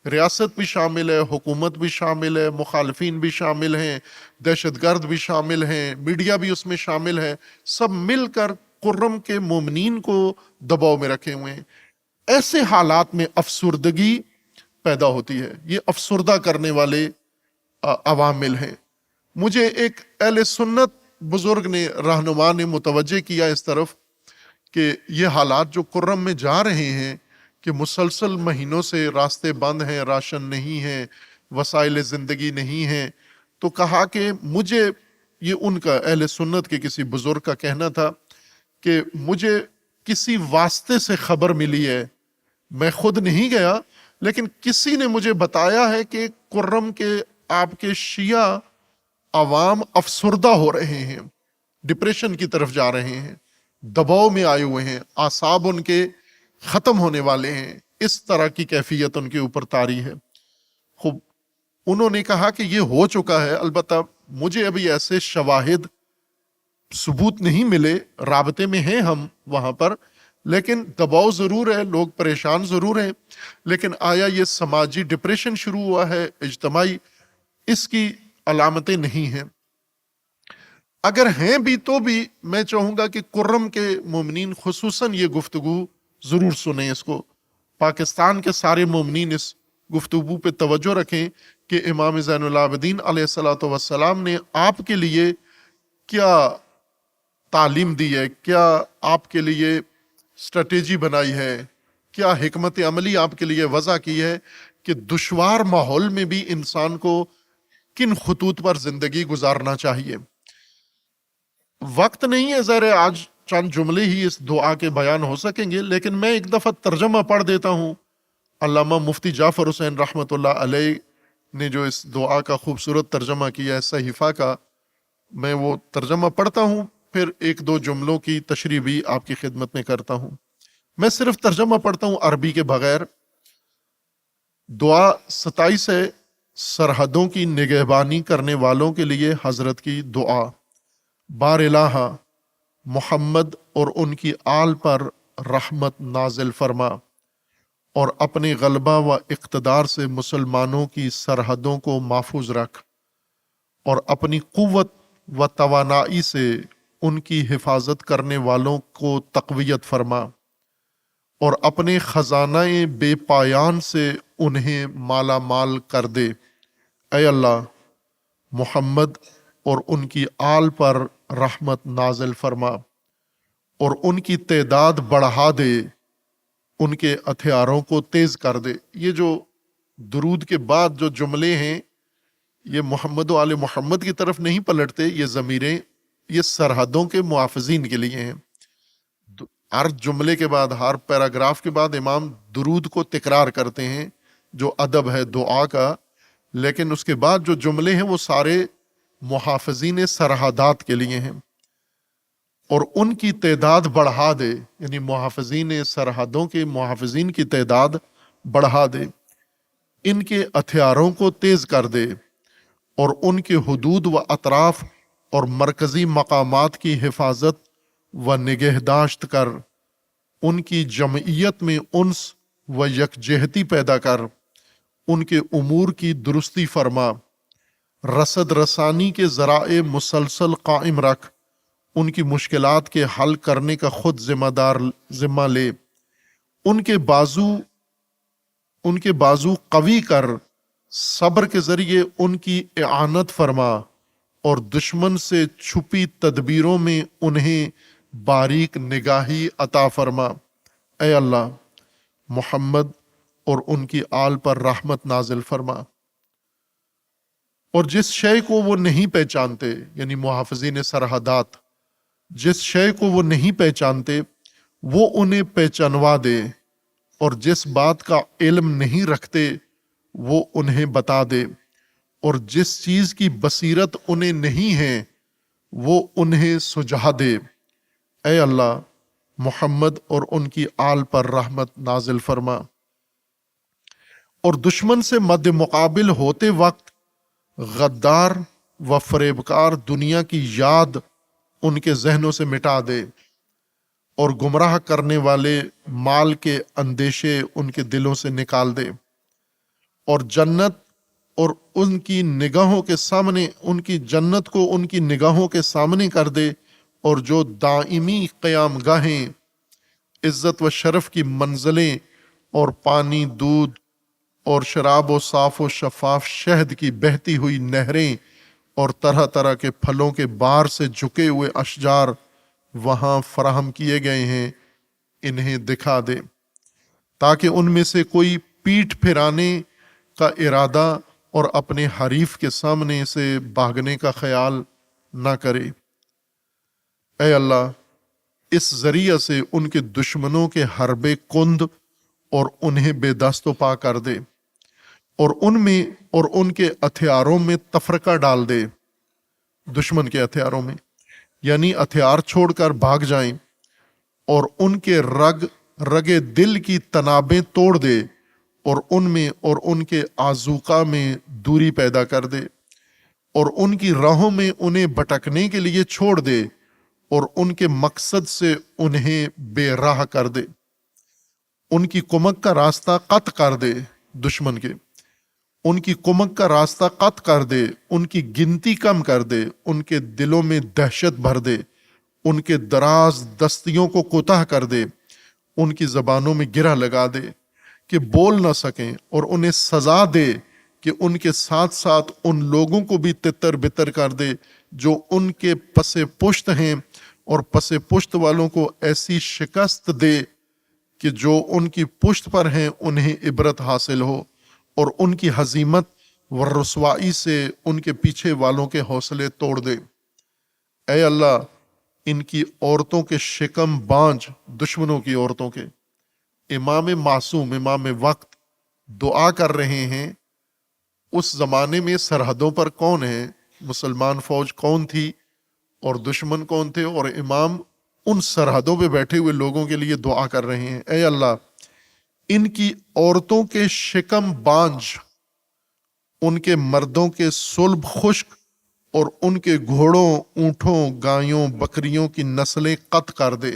ریاست بھی شامل ہے، حکومت بھی شامل ہے، مخالفین بھی شامل ہیں، دہشت گرد بھی شامل ہیں، میڈیا بھی اس میں شامل ہے، سب مل کر کرم کے مومنین کو دباؤ میں رکھے ہوئے ہیں۔ ایسے حالات میں افسردگی پیدا ہوتی ہے، یہ افسردہ کرنے والے عوامل ہیں۔ مجھے ایک اہل سنت بزرگ نے، رہنما نے متوجہ کیا اس طرف کہ یہ حالات جو کرم میں جا رہے ہیں، کہ مسلسل مہینوں سے راستے بند ہیں، راشن نہیں ہے، وسائل زندگی نہیں ہیں، تو کہا کہ مجھے، یہ ان کا اہل سنت کے کسی بزرگ کا کہنا تھا کہ مجھے کسی واسطے سے خبر ملی ہے، میں خود نہیں گیا، لیکن کسی نے مجھے بتایا ہے کہ کرم کے آپ کے شیعہ عوام افسردہ ہو رہے ہیں، ڈپریشن کی طرف جا رہے ہیں، دباؤ میں آئے ہوئے ہیں، اعصاب ان کے ختم ہونے والے ہیں، اس طرح کی کیفیت ان کے اوپر طاری ہے۔ خوب انہوں نے کہا کہ یہ ہو چکا ہے، البتہ مجھے ابھی ایسے شواہد ثبوت نہیں ملے، رابطے میں ہیں ہم وہاں پر، لیکن دباؤ ضرور ہے، لوگ پریشان ضرور ہیں، لیکن آیا یہ سماجی ڈپریشن شروع ہوا ہے، اجتماعی، اس کی علامتیں نہیں ہیں۔ اگر ہیں بھی تو بھی میں چاہوں گا کہ کرم کے مومنین خصوصاً یہ گفتگو ضرور سنیں، اس کو پاکستان کے سارے مومنین اس گفتگو پہ توجہ رکھیں کہ امام زین العابدین علیہ الصلوۃ والسلام نے آپ کے لیے کیا تعلیم دی ہے، کیا آپ کے لیے اسٹریٹجی بنائی ہے، کیا حکمت عملی آپ کے لیے وضع کی ہے کہ دشوار ماحول میں بھی انسان کو کن خطوط پر زندگی گزارنا چاہیے۔ وقت نہیں ہے ظاہر، آج چند جملے ہی اس دعا کے بیان ہو سکیں گے، لیکن میں ایک دفعہ ترجمہ پڑھ دیتا ہوں۔ علامہ مفتی جعفر حسین رحمۃ اللہ علیہ نے جو اس دعا کا خوبصورت ترجمہ کیا ہے صحیفہ کا، میں وہ ترجمہ پڑھتا ہوں، پھر ایک دو جملوں کی تشریح بھی آپ کی خدمت میں کرتا ہوں۔ میں صرف ترجمہ پڑھتا ہوں عربی کے بغیر۔ دعا 27 ہے، سرحدوں کی نگہبانی کرنے والوں کے لیے حضرت کی دعا۔ بار الہ محمد اور ان کی آل پر رحمت نازل فرما، اور اپنے غلبہ و اقتدار سے مسلمانوں کی سرحدوں کو محفوظ رکھ، اور اپنی قوت و توانائی سے ان کی حفاظت کرنے والوں کو تقویت فرما، اور اپنے خزانہ بے پایان سے انہیں مالا مال کر دے۔ اے اللہ، محمد اور ان کی آل پر رحمت نازل فرما، اور ان کی تعداد بڑھا دے، ان کے ہتھیاروں کو تیز کر دے۔ یہ جو درود کے بعد جو جملے ہیں، یہ محمد و آل محمد کی طرف نہیں پلٹتے، یہ ضمیریں یہ سرحدوں کے محافظین کے لیے ہیں۔ ہر جملے کے بعد، ہر پیراگراف کے بعد امام درود کو تکرار کرتے ہیں، جو ادب ہے دعا کا، لیکن اس کے بعد جو جملے ہیں وہ سارے محافظین سرحدات کے لیے ہیں۔ اور ان کی تعداد بڑھا دے، یعنی محافظین سرحدوں کے محافظین کی تعداد بڑھا دے، ان کے ہتھیاروں کو تیز کر دے، اور ان کے حدود و اطراف اور مرکزی مقامات کی حفاظت و نگہداشت کر، ان کی جمعیت میں انس و یکجہتی پیدا کر، ان کے امور کی درستی فرما، رسد رسانی کے ذرائع مسلسل قائم رکھ، ان کی مشکلات کے حل کرنے کا خود ذمہ لے، ان کے بازو قوی کر، صبر کے ذریعے ان کی اعانت فرما، اور دشمن سے چھپی تدبیروں میں انہیں باریک نگاہی عطا فرما۔ اے اللہ محمد اور ان کی آل پر رحمت نازل فرما، اور جس شے کو وہ نہیں پہچانتے، یعنی محافظین سرحدات، جس شے کو وہ نہیں پہچانتے وہ انہیں پہچانوا دے، اور جس بات کا علم نہیں رکھتے وہ انہیں بتا دے، اور جس چیز کی بصیرت انہیں نہیں ہے وہ انہیں سجھا دے۔ اے اللہ محمد اور ان کی آل پر رحمت نازل فرما، اور دشمن سے مد مقابل ہوتے وقت غدار و فریبکار دنیا کی یاد ان کے ذہنوں سے مٹا دے، اور گمراہ کرنے والے مال کے اندیشے ان کے دلوں سے نکال دے، اور جنت اور ان کی نگاہوں کے سامنے، ان کی جنت کو ان کی نگاہوں کے سامنے کر دے، اور جو دائمی قیام گاہیں، عزت و شرف کی منزلیں، اور پانی، دودھ اور شراب و صاف و شفاف شہد کی بہتی ہوئی نہریں، اور طرح طرح کے پھلوں کے بار سے جھکے ہوئے اشجار وہاں فراہم کیے گئے ہیں، انہیں دکھا دے، تاکہ ان میں سے کوئی پیٹھ پھرانے کا ارادہ اور اپنے حریف کے سامنے سے بھاگنے کا خیال نہ کرے۔ اے اللہ اس ذریعہ سے ان کے دشمنوں کے حربے کند اور انہیں بے دست و پا کر دے، اور ان میں اور ان کے ہتھیاروں میں تفرقہ ڈال دے، دشمن کے ہتھیاروں میں، یعنی ہتھیار چھوڑ کر بھاگ جائیں، اور ان کے رگ دل کی تنابیں توڑ دے، اور ان میں اور ان کے آذوقہ میں دوری پیدا کر دے، اور ان کی راہوں میں انہیں بھٹکنے کے لیے چھوڑ دے، اور ان کے مقصد سے انہیں بے راہ کر دے، ان کی کمک کا راستہ قطع کر دے، دشمن کے ان کی کمک کا راستہ قطع کر دے، ان کی گنتی کم کر دے، ان کے دلوں میں دہشت بھر دے، ان کے دراز دستیوں کو کوتاہ کر دے، ان کی زبانوں میں گرہ لگا دے کہ بول نہ سکیں، اور انہیں سزا دے کہ ان کے ساتھ ساتھ ان لوگوں کو بھی تتر بتر کر دے جو ان کے پس پشت ہیں، اور پس پشت والوں کو ایسی شکست دے کہ جو ان کی پشت پر ہیں انہیں عبرت حاصل ہو، اور ان کی ہزیمت و رسوائی سے ان کے پیچھے والوں کے حوصلے توڑ دے۔ اے اللہ ان کی عورتوں کے شکم بانجھ، دشمنوں کی عورتوں کے۔ امام معصوم، امام وقت دعا کر رہے ہیں، اس زمانے میں سرحدوں پر کون ہے، مسلمان فوج کون تھی اور دشمن کون تھے، اور امام ان سرحدوں پہ بیٹھے ہوئے لوگوں کے لیے دعا کر رہے ہیں۔ اے اللہ ان کی عورتوں کے شکم بانجھ، ان کے مردوں کے صلب خشک، اور ان کے گھوڑوں، اونٹوں، گایوں، بکریوں کی نسلیں قطع کر دے،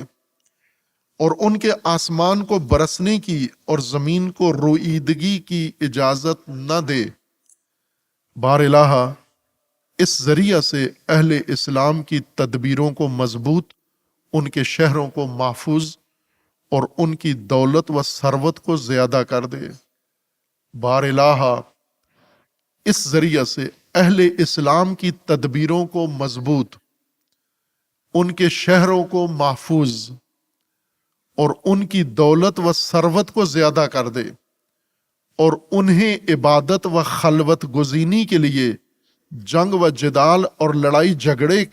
اور ان کے آسمان کو برسنے کی اور زمین کو روئیدگی کی اجازت نہ دے۔ بار الہ اس ذریعہ سے اہل اسلام کی تدبیروں کو مضبوط، ان کے شہروں کو محفوظ، اور ان کی دولت و ثروت کو زیادہ کر دے۔ بار الہ اس ذریعہ سے اہل اسلام کی تدبیروں کو مضبوط، ان کے شہروں کو محفوظ، اور ان کی دولت و ثروت کو زیادہ کر دے، اور انہیں عبادت و خلوت گزینی کے لیے جنگ و جدال اور لڑائی جھگڑے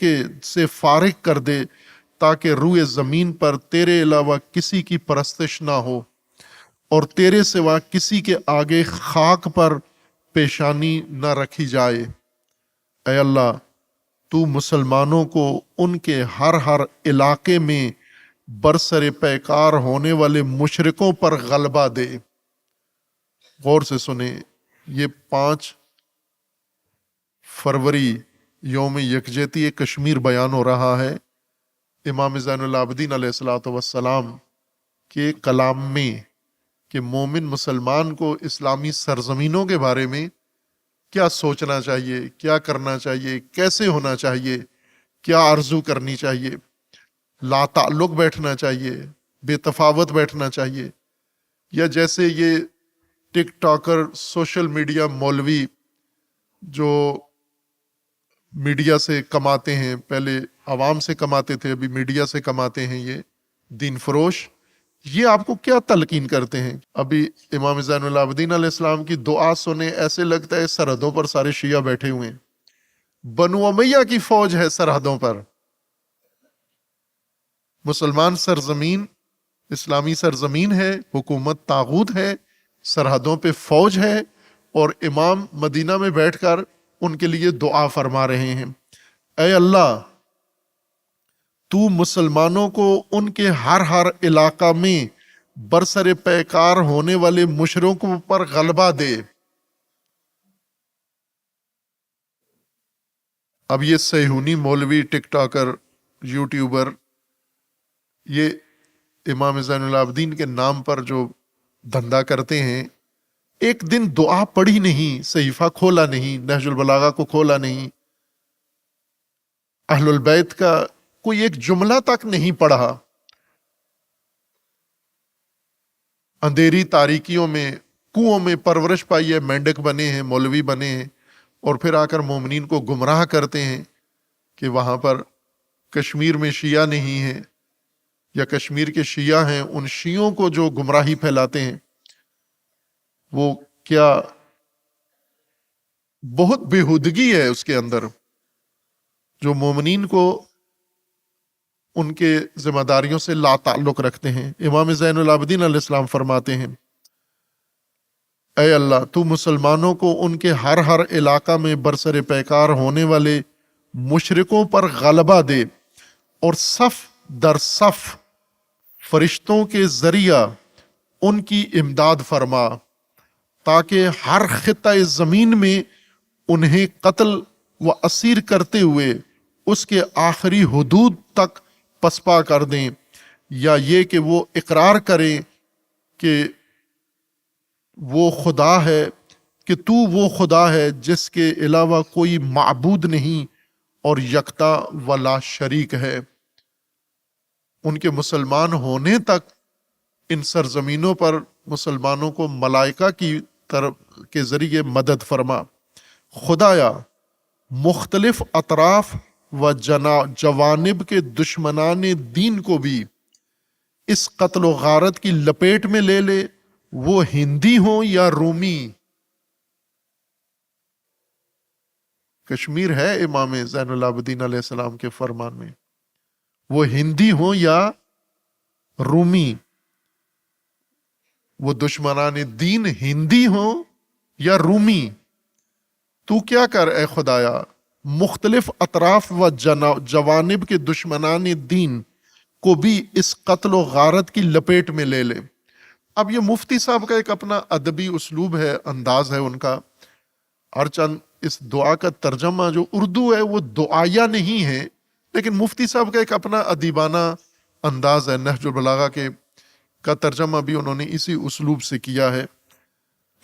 سے فارغ کر دے، تاکہ روئے زمین پر تیرے علاوہ کسی کی پرستش نہ ہو، اور تیرے سوا کسی کے آگے خاک پر پیشانی نہ رکھی جائے۔ اے اللہ تو مسلمانوں کو ان کے ہر علاقے میں برسر پیکار ہونے والے مشرکوں پر غلبہ دے۔ غور سے سنیں، یہ 5 فروری یوم یکجہتی کشمیر بیان ہو رہا ہے امام زین العابدین علیہ الصلوۃ والسلام کے کلام میں، کہ مومن مسلمان کو اسلامی سرزمینوں کے بارے میں کیا سوچنا چاہیے، کیا کرنا چاہیے، کیسے ہونا چاہیے، کیا آرزو کرنی چاہیے، لا تعلق بیٹھنا چاہیے، بے تفاوت بیٹھنا چاہیے، یا جیسے یہ ٹک ٹاکر، سوشل میڈیا مولوی جو میڈیا سے کماتے ہیں، پہلے عوام سے کماتے تھے، ابھی میڈیا سے کماتے ہیں یہ دین فروش، یہ آپ کو کیا تلقین کرتے ہیں؟ ابھی امام زین العابدین علیہ السلام کی دعا سنے ایسے لگتا ہے سرحدوں پر سارے شیعہ بیٹھے ہوئے ہیں، بنو امیہ کی فوج ہے سرحدوں پر، مسلمان سرزمین اسلامی سرزمین ہے، حکومت طاغوت ہے، سرحدوں پہ فوج ہے، اور امام مدینہ میں بیٹھ کر ان کے لیے دعا فرما رہے ہیں، اے اللہ تو مسلمانوں کو ان کے ہر علاقہ میں برسر پیکار ہونے والے مشرکوں پر غلبہ دے۔ اب یہ صہیونی مولوی، ٹک ٹاکر، یوٹیوبر، یہ امام زین العابدین کے نام پر جو دھندا کرتے ہیں، ایک دن دعا پڑھی نہیں، صحیفہ کھولا نہیں، نہج البلاغہ کو کھولا نہیں، اہل البیت کا کوئی ایک جملہ تک نہیں پڑھا، اندھیری تاریکیوں میں کنووں میں پرورش پائی ہے، مینڈک بنے ہیں، مولوی بنے ہیں، اور پھر آ کر مومنین کو گمراہ کرتے ہیں کہ وہاں پر کشمیر میں شیعہ نہیں ہیں یا کشمیر کے شیعہ ہیں، ان شیعوں کو جو گمراہی پھیلاتے ہیں، وہ کیا بہت بےہودگی ہے اس کے اندر، جو مومنین کو ان کے ذمہ داریوں سے لا تعلق رکھتے ہیں۔ امام زین العابدین علیہ السلام فرماتے ہیں، اے اللہ تو مسلمانوں کو ان کے ہر علاقہ میں برسر پیکار ہونے والے مشرکوں پر غلبہ دے، اور صف در صف فرشتوں کے ذریعہ ان کی امداد فرما، تاکہ ہر خطہ زمین میں انہیں قتل و اسیر کرتے ہوئے اس کے آخری حدود تک پسپا کر دیں، یا یہ کہ وہ اقرار کریں کہ وہ خدا ہے، کہ تو وہ خدا ہے جس کے علاوہ کوئی معبود نہیں اور یکتا و لا شریک ہے۔ ان کے مسلمان ہونے تک ان سرزمینوں پر مسلمانوں کو ملائکہ کی طرف کے ذریعے مدد فرما۔ خدایا مختلف اطراف و جوانب کے دشمنان دین کو بھی اس قتل و غارت کی لپیٹ میں لے لے، وہ ہندی ہوں یا رومی۔ کشمیر ہے امام زین العابدین علیہ السلام کے فرمان میں، وہ ہندی ہوں یا رومی، وہ دشمنان دین ہندی ہوں یا رومی، تو کیا کر اے خدایا مختلف اطراف و جوانب کے دشمنان دین کو بھی اس قتل و غارت کی لپیٹ میں لے لے۔ اب یہ مفتی صاحب کا ایک اپنا ادبی اسلوب ہے، انداز ہے ان کا، ہر چند اس دعا کا ترجمہ جو اردو ہے وہ دعائیہ نہیں ہے، لیکن مفتی صاحب کا ایک اپنا ادیبانہ انداز ہے، نہج البلاغہ کا ترجمہ بھی انہوں نے اسی اسلوب سے کیا ہے،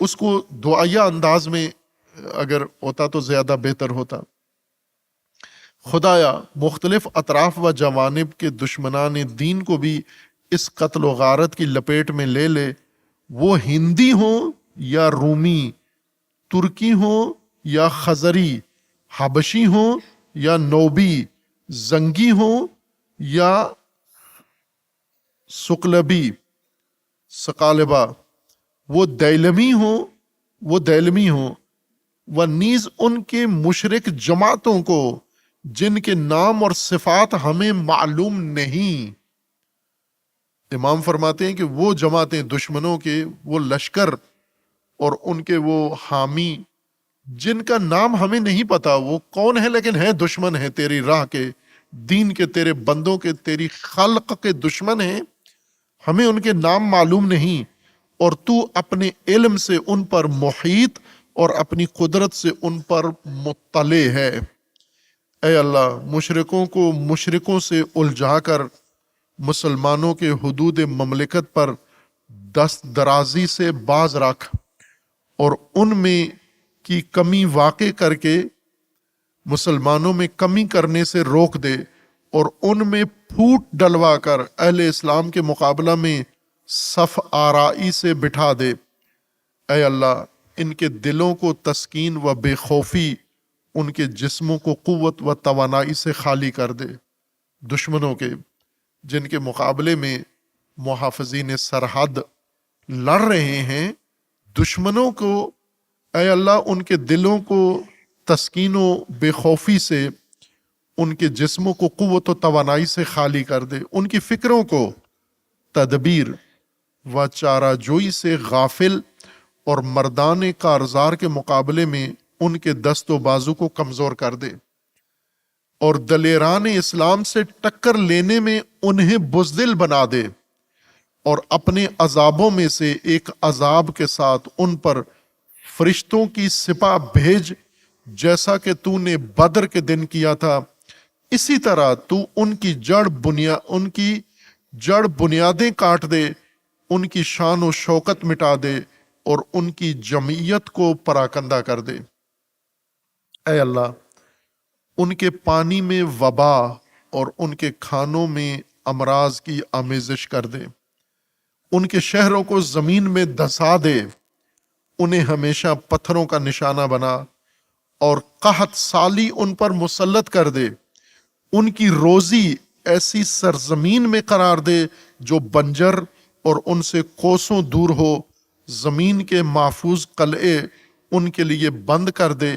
اس کو دعائیہ انداز میں اگر ہوتا تو زیادہ بہتر ہوتا۔ خدایا مختلف اطراف و جوانب کے دشمنان دین کو بھی اس قتل و غارت کی لپیٹ میں لے لے، وہ ہندی ہوں یا رومی، ترکی ہوں یا خزری، حبشی ہوں یا نوبی، زنگی ہوں یا سقالبہ، وہ دیلمی ہوں، و نیز ان کے مشرک جماعتوں کو جن کے نام اور صفات ہمیں معلوم نہیں۔ امام فرماتے ہیں کہ وہ جماعتیں، دشمنوں کے وہ لشکر اور ان کے وہ حامی جن کا نام ہمیں نہیں پتا وہ کون ہے، لیکن ہیں دشمن ہیں تیری راہ کے، دین کے، تیرے بندوں کے، تیری خلق کے دشمن ہیں، ہمیں ان کے نام معلوم نہیں، اور تو اپنے علم سے ان پر محیط اور اپنی قدرت سے ان پر مطلع ہے۔ اے اللہ مشرکوں کو مشرکوں سے الجھا کر مسلمانوں کے حدود مملکت پر دست درازی سے باز رکھ، اور ان میں کی کمی واقع کر کے مسلمانوں میں کمی کرنے سے روک دے، اور ان میں پھوٹ ڈلوا کر اہل اسلام کے مقابلہ میں صف آرائی سے بٹھا دے۔ اے اللہ ان کے دلوں کو تسکین و بے خوفی ان کے جسموں کو قوت و توانائی سے خالی کر دے، دشمنوں کے جن کے مقابلے میں محافظین سرحد لڑ رہے ہیں، دشمنوں کو اے اللہ ان کے دلوں کو تسکین و بے خوفی سے، ان کے جسموں کو قوت و توانائی سے خالی کر دے، ان کی فکروں کو تدبیر و چارہ جوئی سے غافل اور مردان کارزار کے مقابلے میں ان کے دست و بازو کو کمزور کر دے، اور دلیران اسلام سے ٹکر لینے میں انہیں بزدل بنا دے، اور اپنے عذابوں میں سے ایک عذاب کے ساتھ ان پر فرشتوں کی سپاہ بھیج، جیسا کہ تو نے بدر کے دن کیا تھا، اسی طرح تو ان کی جڑ بنیادیں کاٹ دے، ان کی شان و شوکت مٹا دے، اور ان کی جمعیت کو پراکندہ کر دے۔ اے اللہ ان کے پانی میں وبا اور ان کے کھانوں میں امراض کی آمیزش کر دے، ان کے شہروں کو زمین میں دھسا دے، انہیں ہمیشہ پتھروں کا نشانہ بنا، اور قحط سالی ان پر مسلط کر دے، ان کی روزی ایسی سرزمین میں قرار دے جو بنجر اور ان سے کوسوں دور ہو، زمین کے محفوظ قلعے ان کے لیے بند کر دے،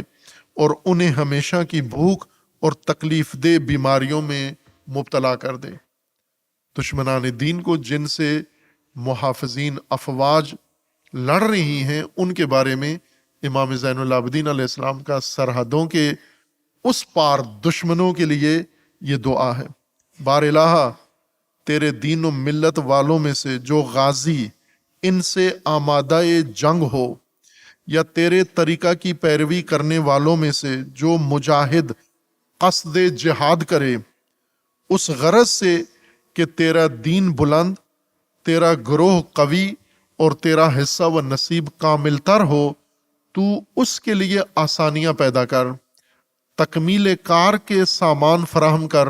اور انہیں ہمیشہ کی بھوک اور تکلیف دہ بیماریوں میں مبتلا کر دے۔ دشمنان دین کو جن سے محافظین افواج لڑ رہی ہیں، ان کے بارے میں امام زین العابدین علیہ السلام کا سرحدوں کے اس پار دشمنوں کے لیے یہ دعا ہے: بار الہ تیرے دین و ملت والوں میں سے جو غازی ان سے آمادہ جنگ ہو، یا تیرے طریقہ کی پیروی کرنے والوں میں سے جو مجاہد قصد جہاد کرے، اس غرض سے کہ تیرا دین بلند، تیرا گروہ قوی اور تیرا حصہ و نصیب کامل تر ہو، تو اس کے لیے آسانیاں پیدا کر، تکمیل کار کے سامان فراہم کر،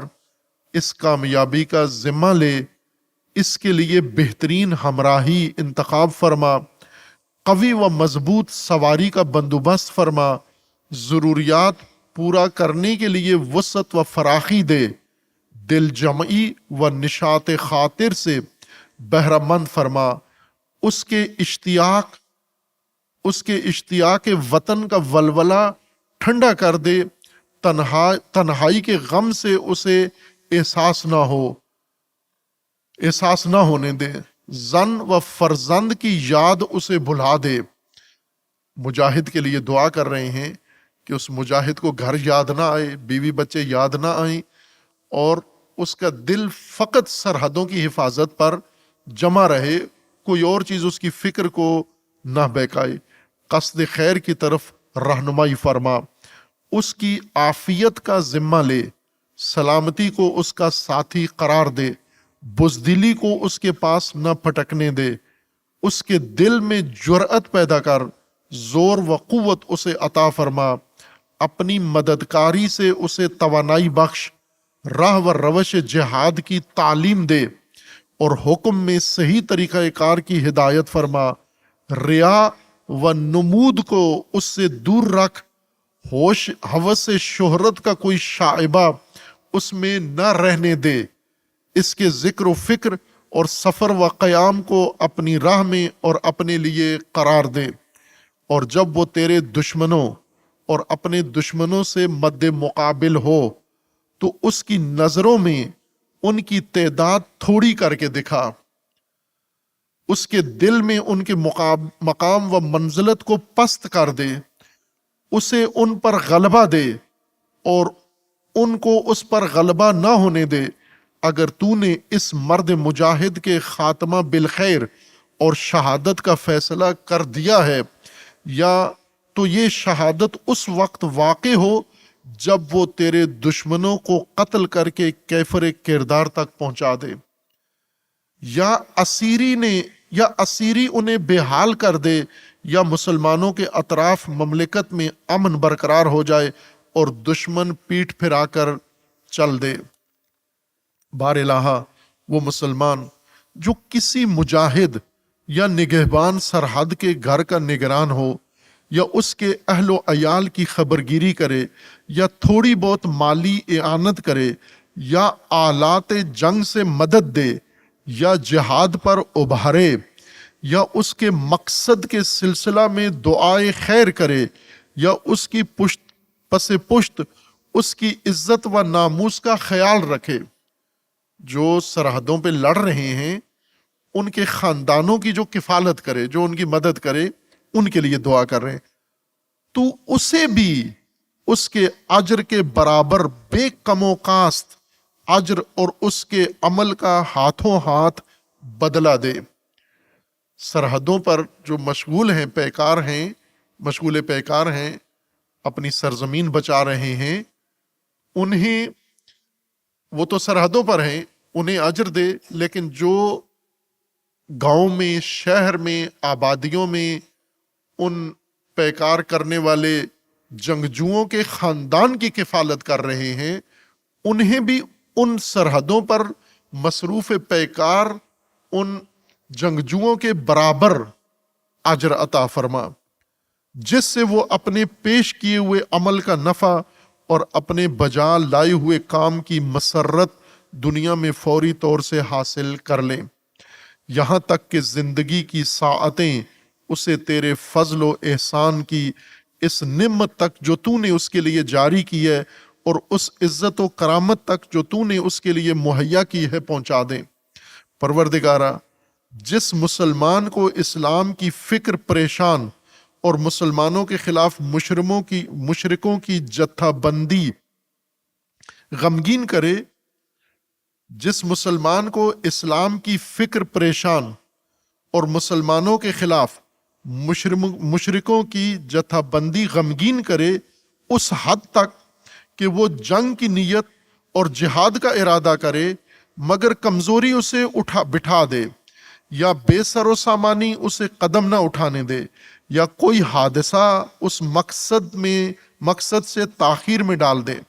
اس کامیابی کا ذمہ لے، اس کے لیے بہترین ہمراہی انتخاب فرما، قوی و مضبوط سواری کا بندوبست فرما، ضروریات پورا کرنے کے لیے وسعت و فراخی دے، دل جمعی و نشاط خاطر سے بہرہ مند فرما، اس کے اشتیاق وطن کا ولولہ ٹھنڈا کر دے، تنہائی کے غم سے اسے احساس نہ ہونے دے، زن و فرزند کی یاد اسے بھلا دے۔ مجاہد کے لیے دعا کر رہے ہیں کہ اس مجاہد کو گھر یاد نہ آئے، بیوی بچے یاد نہ آئیں، اور اس کا دل فقط سرحدوں کی حفاظت پر جمع رہے، کوئی اور چیز اس کی فکر کو نہ بہکائے۔ قصد خیر کی طرف رہنمائی فرما، اس کی عافیت کا ذمہ لے، سلامتی کو اس کا ساتھی قرار دے، بزدلی کو اس کے پاس نہ پھٹکنے دے، اس کے دل میں جرأت پیدا کر، زور و قوت اسے عطا فرما، اپنی مددکاری سے اسے توانائی بخش، راہ و روش جہاد کی تعلیم دے، اور حکم میں صحیح طریقہ کار کی ہدایت فرما، ریا و نمود کو اس سے دور رکھ، ہوس شہرت کا کوئی شائبہ اس میں نہ رہنے دے، اس کے ذکر و فکر اور سفر و قیام کو اپنی راہ میں اور اپنے لیے قرار دے، اور جب وہ تیرے دشمنوں اور اپنے دشمنوں سے مد مقابل ہو تو اس کی نظروں میں ان کی تعداد تھوڑی کر کے دکھا، اس کے دل میں ان کے مقام و منزلت کو پست کر دے، اسے ان پر غلبہ دے اور ان کو اس پر غلبہ نہ ہونے دے۔ اگر تو نے اس مرد مجاہد کے خاتمہ بالخیر اور شہادت کا فیصلہ کر دیا ہے، یا تو یہ شہادت اس وقت واقع ہو جب وہ تیرے دشمنوں کو قتل کر کے کیفر کردار تک پہنچا دے، یا اسیری انہیں بے حال کر دے، یا مسلمانوں کے اطراف مملکت میں امن برقرار ہو جائے اور دشمن پیٹھ پھرا کر چل دے۔ بار الہ وہ مسلمان جو کسی مجاہد یا نگہبان سرحد کے گھر کا نگران ہو، یا اس کے اہل و عیال کی خبرگیری کرے یا تھوڑی بہت مالی اعانت کرے یا آلات جنگ سے مدد دے یا جہاد پر ابھارے یا اس کے مقصد کے سلسلہ میں دعائے خیر کرے یا اس کی پس پشت اس کی عزت و ناموس کا خیال رکھے. جو سرحدوں پہ لڑ رہے ہیں ان کے خاندانوں کی جو کفالت کرے، جو ان کی مدد کرے، ان کے لیے دعا کر رہے ہیں، تو اسے بھی اس کے اجر کے برابر بے کم و کاست اجر اور اس کے عمل کا ہاتھوں ہاتھ بدلہ دے. سرحدوں پر جو مشغول پیکار ہیں اپنی سرزمین بچا رہے ہیں، انہیں وہ تو سرحدوں پر ہیں، انہیں اجر دے، لیکن جو گاؤں میں، شہر میں، آبادیوں میں ان پیکار کرنے والے جنگجوؤں کے خاندان کی کفالت کر رہے ہیں، انہیں بھی ان سرحدوں پر مصروف پیکار ان جنگجوؤں کے برابر اجر عطا فرما، جس سے وہ اپنے پیش کیے ہوئے عمل کا نفع اور اپنے بجا لائے ہوئے کام کی مسرت دنیا میں فوری طور سے حاصل کر لیں، یہاں تک کہ زندگی کی ساعتیں اسے تیرے فضل و احسان کی اس نعمت تک جو تو نے اس کے لیے جاری کی ہے اور اس عزت و کرامت تک جو تو نے اس کے لیے مہیا کی ہے پہنچا دیں. پروردگارا، جس مسلمان کو اسلام کی فکر پریشان اور مسلمانوں کے خلاف مشرکوں کی جتھا بندی غمگین کرے، جس مسلمان کو اسلام کی فکر پریشان اور مسلمانوں کے خلاف مشرکوں کی جتھا بندی غمگین کرے اس حد تک کہ وہ جنگ کی نیت اور جہاد کا ارادہ کرے مگر کمزوری اسے بٹھا دے یا بے سر و سامانی اسے قدم نہ اٹھانے دے یا کوئی حادثہ اس مقصد سے تاخیر میں ڈال دے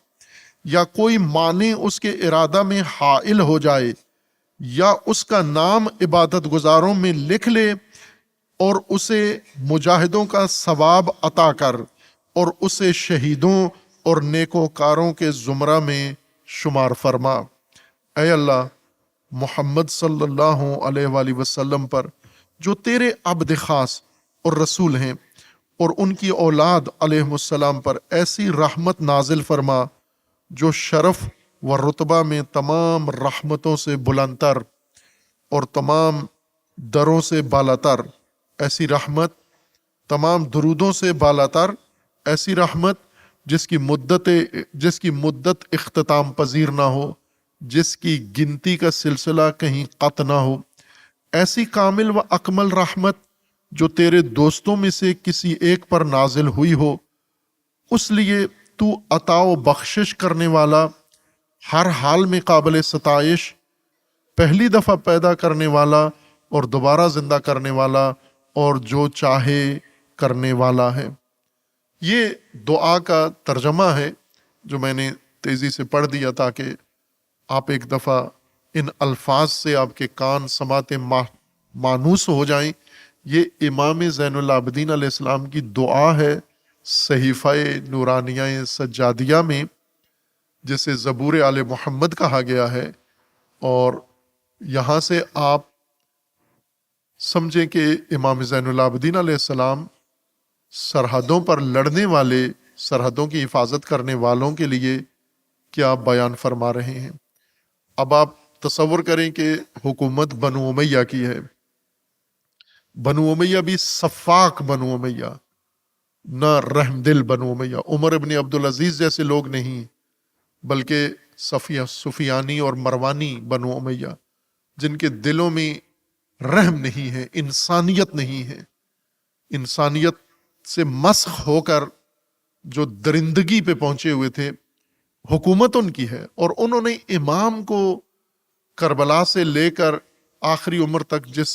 یا کوئی معنی اس کے ارادہ میں حائل ہو جائے یا اس کا نام عبادت گزاروں میں لکھ لے اور اسے مجاہدوں کا ثواب عطا کر اور اسے شہیدوں اور نیکوکاروں کے زمرہ میں شمار فرما. اے اللہ، محمد صلی اللہ علیہ وآلہ وسلم پر جو تیرے عبد خاص اور رسول ہیں اور ان کی اولاد علیہ السلام پر ایسی رحمت نازل فرما جو شرف و رتبہ میں تمام رحمتوں سے بلندتر اور تمام دروں سے بالاتر، ایسی رحمت تمام درودوں سے بالاتر، ایسی رحمت جس کی مدت اختتام پذیر نہ ہو، جس کی گنتی کا سلسلہ کہیں قطع نہ ہو، ایسی کامل و اکمل رحمت جو تیرے دوستوں میں سے کسی ایک پر نازل ہوئی ہو. اس لیے تو عطا و بخشش کرنے والا، ہر حال میں قابل ستائش، پہلی دفعہ پیدا کرنے والا اور دوبارہ زندہ کرنے والا اور جو چاہے کرنے والا ہے. یہ دعا کا ترجمہ ہے جو میں نے تیزی سے پڑھ دیا تاکہ آپ ایک دفعہ ان الفاظ سے آپ کے کان سماعت مانوس ہو جائیں. یہ امام زین العابدین علیہ السلام کی دعا ہے صحیفہ نورانیہ سجادیہ میں، جسے زبور آل محمد کہا گیا ہے. اور یہاں سے آپ سمجھیں کہ امام زین العابدین علیہ السلام سرحدوں پر لڑنے والے، سرحدوں کی حفاظت کرنے والوں کے لیے کیا بیان فرما رہے ہیں. اب آپ تصور کریں کہ حکومت بنو امیہ کی ہے. بنو امیہ بھی صفاق بنو امیہ، نہ رحم دل بنو امیہ، عمر ابن عبدالعزیز جیسے لوگ نہیں، بلکہ سفیانی اور مروانی بنو امیہ، جن کے دلوں میں رحم نہیں ہے، انسانیت نہیں ہے، انسانیت سے مسخ ہو کر جو درندگی پہ پہنچے ہوئے تھے. حکومت ان کی ہے اور انہوں نے امام کو کربلا سے لے کر آخری عمر تک جس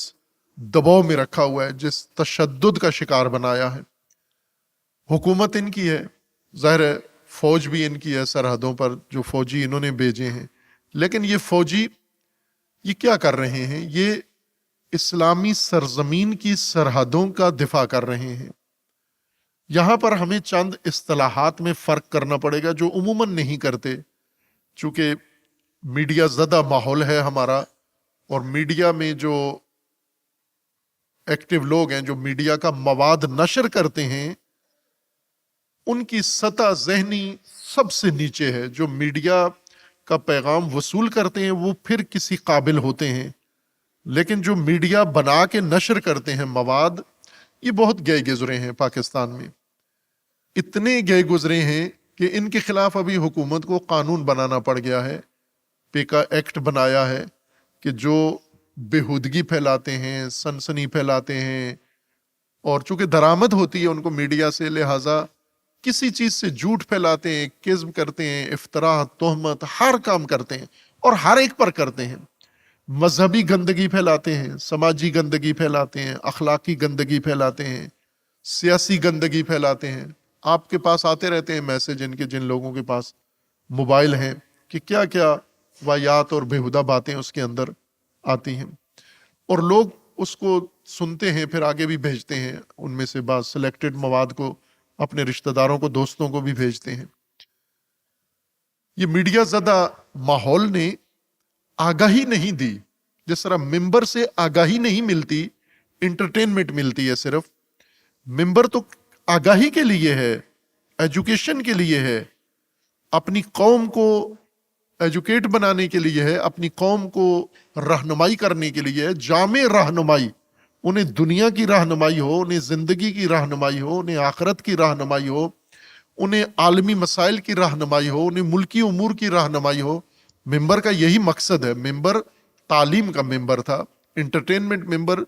دباؤ میں رکھا ہوا ہے، جس تشدد کا شکار بنایا ہے، حکومت ان کی ہے. ظاہر ہے فوج بھی ان کی ہے، سرحدوں پر جو فوجی انہوں نے بھیجے ہیں. لیکن یہ فوجی یہ کیا کر رہے ہیں؟ یہ اسلامی سرزمین کی سرحدوں کا دفاع کر رہے ہیں. یہاں پر ہمیں چند اصطلاحات میں فرق کرنا پڑے گا جو عموماً نہیں کرتے، چونکہ میڈیا زدہ ماحول ہے ہمارا، اور میڈیا میں جو ایکٹیو لوگ ہیں، جو میڈیا کا مواد نشر کرتے ہیں، ان کی سطح ذہنی سب سے نیچے ہے۔ جو میڈیا کا پیغام وصول کرتے ہیں وہ پھر کسی قابل ہوتے ہیں، لیکن جو میڈیا بنا کے نشر کرتے ہیں مواد، یہ بہت گئے گزرے ہیں۔ پاکستان میں اتنے گئے گزرے ہیں کہ ان کے خلاف ابھی حکومت کو قانون بنانا پڑ گیا ہے، پیکا ایکٹ بنایا ہے کہ جو بےہودگی پھیلاتے ہیں، سنسنی پھیلاتے ہیں، اور چونکہ درآمد ہوتی ہے ان کو میڈیا سے، لہٰذا کسی چیز سے جھوٹ پھیلاتے ہیں، کذب کرتے ہیں، افتراء، تہمت، ہر کام کرتے ہیں اور ہر ایک پر کرتے ہیں۔ مذہبی گندگی پھیلاتے ہیں، سماجی گندگی پھیلاتے ہیں، اخلاقی گندگی پھیلاتے ہیں، سیاسی گندگی پھیلاتے ہیں۔ آپ کے پاس آتے رہتے ہیں میسج ان کے، جن لوگوں کے پاس موبائل ہیں، کہ کیا کیا وایات اور بےہودہ باتیں اس کے اندر آتی ہیں، اور لوگ اس کو سنتے ہیں، پھر آگے بھی بھیجتے ہیں۔ ان میں سے بعض سلیکٹڈ مواد کو اپنے رشتہ داروں کو، دوستوں کو بھی بھیجتے ہیں۔ یہ میڈیا زدہ ماحول نے آگاہی نہیں دی، جس طرح ممبر سے آگاہی نہیں ملتی، انٹرٹینمنٹ ملتی ہے صرف۔ ممبر تو آگاہی کے لیے ہے، ایجوکیشن کے لیے ہے، اپنی قوم کو ایجوکیٹ بنانے کے لیے ہے، اپنی قوم کو رہنمائی کرنے کے لیے ہے، جامع رہنمائی۔ انہیں دنیا کی رہنمائی ہو، انہیں زندگی کی رہنمائی ہو، انہیں آخرت کی رہنمائی ہو، انہیں عالمی مسائل کی رہنمائی ہو، انہیں ملکی امور کی رہنمائی ہو۔ ممبر کا یہی مقصد ہے۔ ممبر تعلیم کا ممبر تھا، انٹرٹینمنٹ ممبر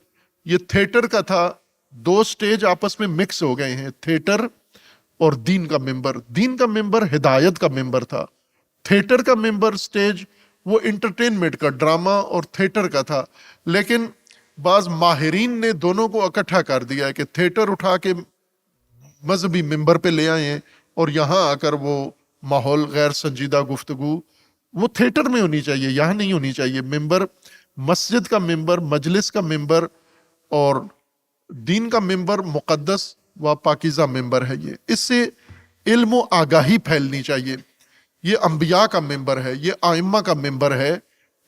یہ تھیٹر کا تھا۔ دو سٹیج آپس میں مکس ہو گئے ہیں، تھیٹر اور دین کا ممبر۔ دین کا ممبر ہدایت کا ممبر تھا، تھیٹر کا ممبر سٹیج وہ انٹرٹینمنٹ کا، ڈرامہ اور تھیٹر کا تھا۔ لیکن بعض ماہرین نے دونوں کو اکٹھا کر دیا ہے کہ تھیٹر اٹھا کے مذہبی ممبر پہ لے آئے ہیں، اور یہاں آ کر وہ ماحول غیر سنجیدہ گفتگو وہ تھیٹر میں ہونی چاہیے، یہاں نہیں ہونی چاہیے۔ ممبر مسجد کا ممبر، مجلس کا ممبر اور دین کا ممبر مقدس و پاکیزہ ممبر ہے۔ یہ اس سے علم و آگاہی پھیلنی چاہیے۔ یہ انبیاء کا ممبر ہے، یہ ائمہ کا ممبر ہے،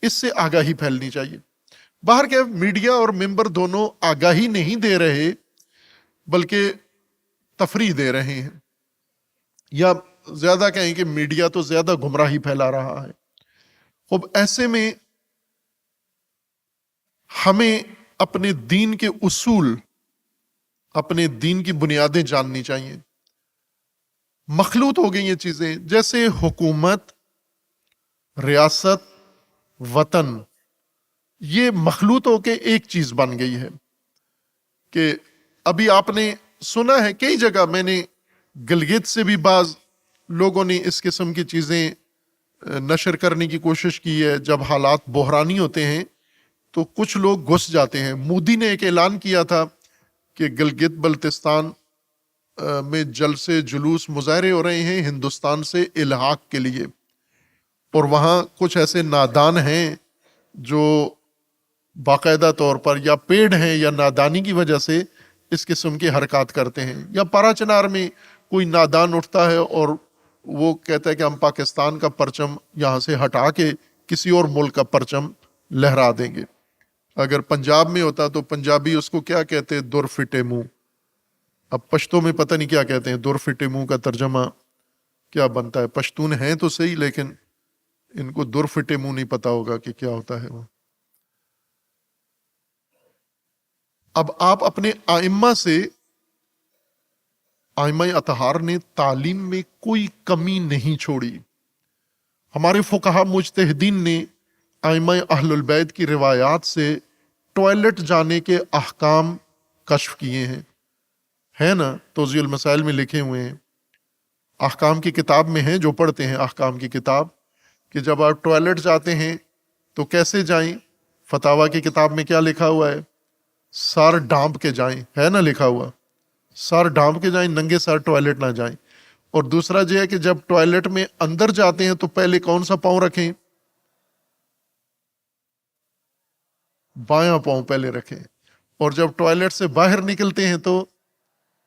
اس سے آگاہی پھیلنی چاہیے۔ باہر کے میڈیا اور ممبر دونوں آگاہی نہیں دے رہے، بلکہ تفریح دے رہے ہیں، یا زیادہ کہیں کہ میڈیا تو زیادہ گمراہی پھیلا رہا ہے۔ اب ایسے میں ہمیں اپنے دین کے اصول، اپنے دین کی بنیادیں جاننی چاہیے۔ مخلوط ہو گئی یہ چیزیں، جیسے حکومت، ریاست، وطن، یہ مخلوط ہو کے ایک چیز بن گئی ہے۔ کہ ابھی آپ نے سنا ہے کئی جگہ، میں نے گلگت سے بھی بعض لوگوں نے اس قسم کی چیزیں نشر کرنے کی کوشش کی ہے۔ جب حالات بحرانی ہوتے ہیں تو کچھ لوگ گھس جاتے ہیں۔ مودی نے ایک اعلان کیا تھا کہ گلگت بلتستان میں جلسے، جلوس، مظاہرے ہو رہے ہیں ہندوستان سے الحاق کے لیے، اور وہاں کچھ ایسے نادان ہیں جو باقاعدہ طور پر یا پیڑ ہیں یا نادانی کی وجہ سے اس قسم کی حرکات کرتے ہیں۔ یا پارا چنار میں کوئی نادان اٹھتا ہے اور وہ کہتا ہے کہ ہم پاکستان کا پرچم یہاں سے ہٹا کے کسی اور ملک کا پرچم لہرا دیں گے۔ اگر پنجاب میں ہوتا تو پنجابی اس کو کیا کہتے ہیں؟ در فٹے منہ۔ اب پشتوں میں پتہ نہیں کیا کہتے ہیں، در فٹے منہ کا ترجمہ کیا بنتا ہے؟ پشتون ہیں تو صحیح، لیکن ان کو در فٹے منہ نہیں پتا ہوگا کہ کیا ہوتا ہے وہ۔ اب آپ اپنے ائمہ سے، ائمہ اطہار نے تعلیم میں کوئی کمی نہیں چھوڑی۔ ہمارے فقہا مجتہدین نے ائمہ اہل البیت کی روایات سے ٹوائلٹ جانے کے احکام کشف کیے ہیں، ہے نا؟ توضیح المسائل میں لکھے ہوئے ہیں، احکام کی کتاب میں ہیں، جو پڑھتے ہیں احکام کی کتاب، کہ جب آپ ٹوائلٹ جاتے ہیں تو کیسے جائیں۔ فتاویٰ کی کتاب میں کیا لکھا ہوا ہے؟ سر ڈھانپ کے جائیں، ہے نا لکھا ہوا؟ سر ڈھانپ کے جائیں، ننگے سر ٹوائلٹ نہ جائیں۔ اور دوسرا یہ ہے کہ جب ٹوائلٹ میں اندر جاتے ہیں تو پہلے کون سا پاؤں رکھیں؟ بایاں پاؤں پہلے رکھیں، اور جب ٹوائلٹ سے باہر نکلتے ہیں تو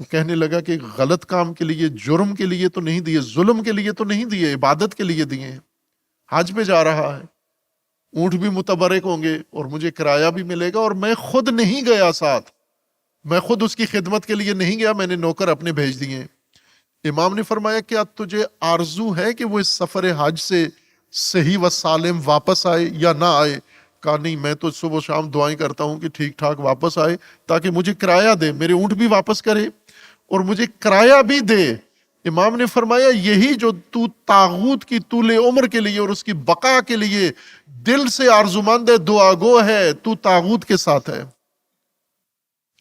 تو کہنے لگا کہ غلط کام کے لیے، جرم کے لیے تو نہیں دیے، ظلم کے لیے تو نہیں دیے، عبادت کے لیے دیے ہیں. حج پہ جا رہا ہے، اونٹ بھی متبرک ہوں گے اور مجھے کرایہ بھی ملے گا، اور میں خود نہیں گیا ساتھ، میں خود اس کی خدمت کے لیے نہیں گیا، میں نے نوکر اپنے بھیج دیے. امام نے فرمایا کیا تجھے آرزو ہے کہ وہ اس سفر حج سے صحیح و سالم واپس آئے یا نہ آئے؟ کہا نہیں، میں تو صبح و شام دعائیں کرتا ہوں کہ ٹھیک ٹھاک واپس آئے تاکہ مجھے کرایہ دے، میرے اونٹ بھی واپس کرے اور مجھے کرایہ بھی دے. امام نے فرمایا یہی جو تو طاغوت کی طول عمر کے لیے اور اس کی بقا کے لیے دل سے آرزومند ہے، دعا گو ہے، تو طاغوت کے ساتھ ہے.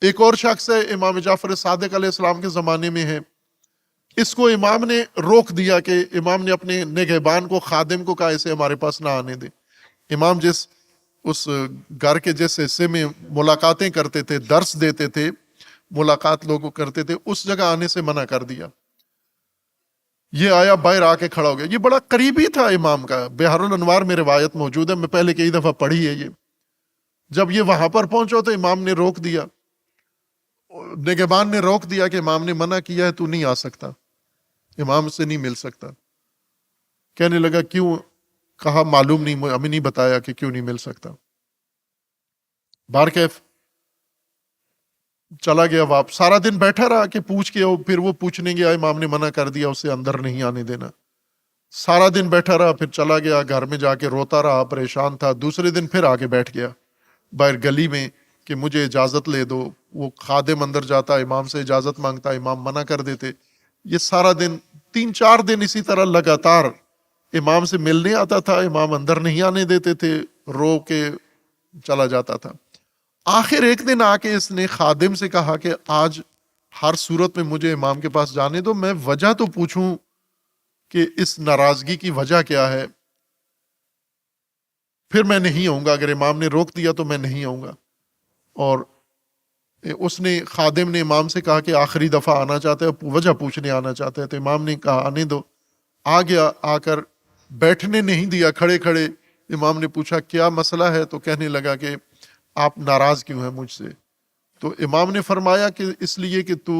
ایک اور شخص ہے، امام جعفر صادق علیہ السلام کے زمانے میں ہے. اس کو امام نے روک دیا کہ امام نے اپنے نگہبان کو، خادم کو کہا اسے ہمارے پاس نہ آنے دے. امام جس اس گھر کے جس حصے میں ملاقاتیں کرتے تھے، درس دیتے تھے، ملاقات لوگوں کرتے تھے، اس جگہ آنے سے منع کر دیا. یہ آیا باہر آ کے کھڑا ہو گیا. یہ بڑا قریبی تھا امام کا، بحر الانوار میں روایت موجود ہے، میں پہلے کئی دفعہ پڑھی ہے یہ. جب یہ وہاں پر پہنچا تو امام نے روک دیا، نگہبان نے روک دیا کہ امام نے منع کیا ہے، تو نہیں آ سکتا، امام سے نہیں مل سکتا. کہنے لگا کیوں؟ کہا معلوم نہیں، ہمیں نہیں بتایا کہ کیوں نہیں مل سکتا. بہرکیف چلا گیا واپس، سارا دن بیٹھا رہا کہ پوچھ کے، پھر وہ پوچھنے گیا، امام نے منع کر دیا، اسے اندر نہیں آنے دینا. سارا دن بیٹھا رہا، پھر چلا گیا گھر میں جا کے روتا رہا، پریشان تھا. دوسرے دن پھر آ کے بیٹھ گیا باہر گلی میں کہ مجھے اجازت لے دو. وہ خادم اندر جاتا، امام سے اجازت مانگتا، امام منع کر دیتے. یہ سارا دن 3-4 دن اسی طرح لگاتار امام سے ملنے آتا تھا، امام اندر نہیں آنے دیتے تھے، رو کے چلا جاتا تھا. آخر ایک دن آ کے اس نے خادم سے کہا کہ آج ہر صورت میں مجھے امام کے پاس جانے دو، میں وجہ تو پوچھوں کہ اس ناراضگی کی وجہ کیا ہے، پھر میں نہیں آؤں گا، اگر امام نے روک دیا تو میں نہیں آؤں گا. اور اس نے، خادم نے امام سے کہا کہ آخری دفعہ آنا چاہتا ہے، وجہ پوچھنے آنا چاہتا ہے. تو امام نے کہا آنے دو. آ گیا، آ کر بیٹھنے نہیں دیا، کھڑے کھڑے. امام نے پوچھا کیا مسئلہ ہے؟ تو کہنے لگا کہ آپ ناراض کیوں ہیں مجھ سے؟ تو امام نے فرمایا کہ اس لیے کہ تو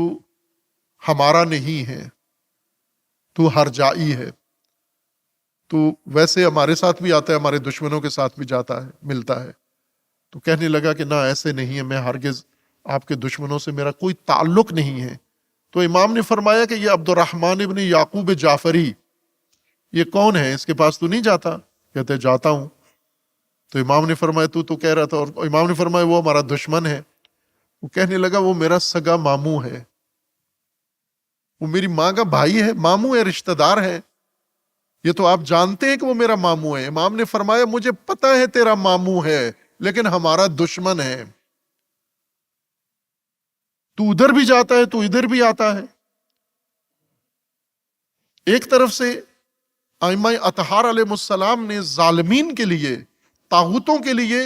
ہمارا نہیں ہے، تو ہرجائی ہے، تو ویسے ہمارے ساتھ بھی آتا ہے، ہمارے دشمنوں کے ساتھ بھی جاتا ہے، ملتا ہے. تو کہنے لگا کہ نہ ایسے نہیں ہے، میں ہرگز آپ کے دشمنوں سے میرا کوئی تعلق نہیں ہے. تو امام نے فرمایا کہ یہ عبد الرحمن ابن یعقوب جعفری، یہ کون ہے؟ اس کے پاس تو نہیں جاتا؟ کہتے جاتا ہوں. تو امام نے فرمایا تو کہہ رہا تھا، اور امام نے فرمایا وہ ہمارا دشمن ہے. وہ کہنے لگا وہ میرا سگا ماموں ہے، وہ میری ماں کا بھائی ہے، ماموں ہے، رشتہ دار ہے، یہ تو آپ جانتے ہیں کہ وہ میرا ماموں ہے. امام نے فرمایا مجھے پتا ہے تیرا ماموں ہے، لیکن ہمارا دشمن ہے. تو ادھر بھی جاتا ہے، تو ادھر بھی آتا ہے. ایک طرف سے ائمہ اطہار علیہ السلام نے ظالمین کے لیے، طاغوتوں کے لیے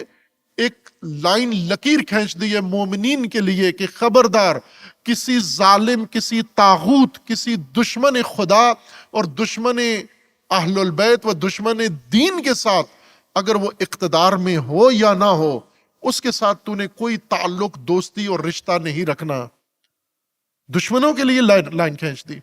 ایک لائن، لکیر کھینچ دی ہے مومنین کے لیے کہ خبردار، کسی ظالم، کسی طاغوت، کسی دشمن خدا اور دشمن اہل البیت و دشمن دین کے ساتھ اگر وہ اقتدار میں ہو یا نہ ہو، اس کے ساتھ تو نے کوئی تعلق، دوستی اور رشتہ نہیں رکھنا. دشمنوں کے لیے لائن کھینچ دی.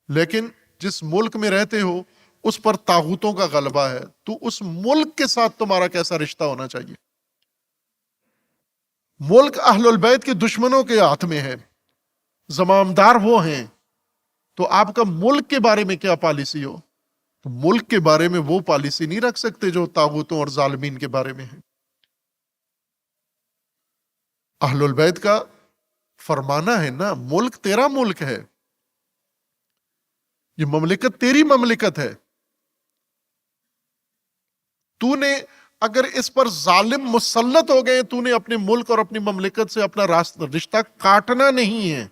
لیکن جس ملک میں رہتے ہو اس پر طاغوتوں کا غلبہ ہے، تو اس ملک کے ساتھ تمہارا کیسا رشتہ ہونا چاہیے؟ ملک اہل البیت کے دشمنوں کے ہاتھ میں ہے، زمامدار وہ ہیں، تو آپ کا ملک کے بارے میں کیا پالیسی ہو؟ تو ملک کے بارے میں وہ پالیسی نہیں رکھ سکتے جو طاغوتوں اور ظالمین کے بارے میں ہے. اہل البیت کا فرمانا ہے نا، ملک تیرا ملک ہے، یہ مملکت تیری مملکت ہے. تو نے اگر اس پر ظالم مسلط ہو گئے، تو نے اپنے ملک اور اپنی مملکت سے اپنا رشتہ کاٹنا نہیں ہے.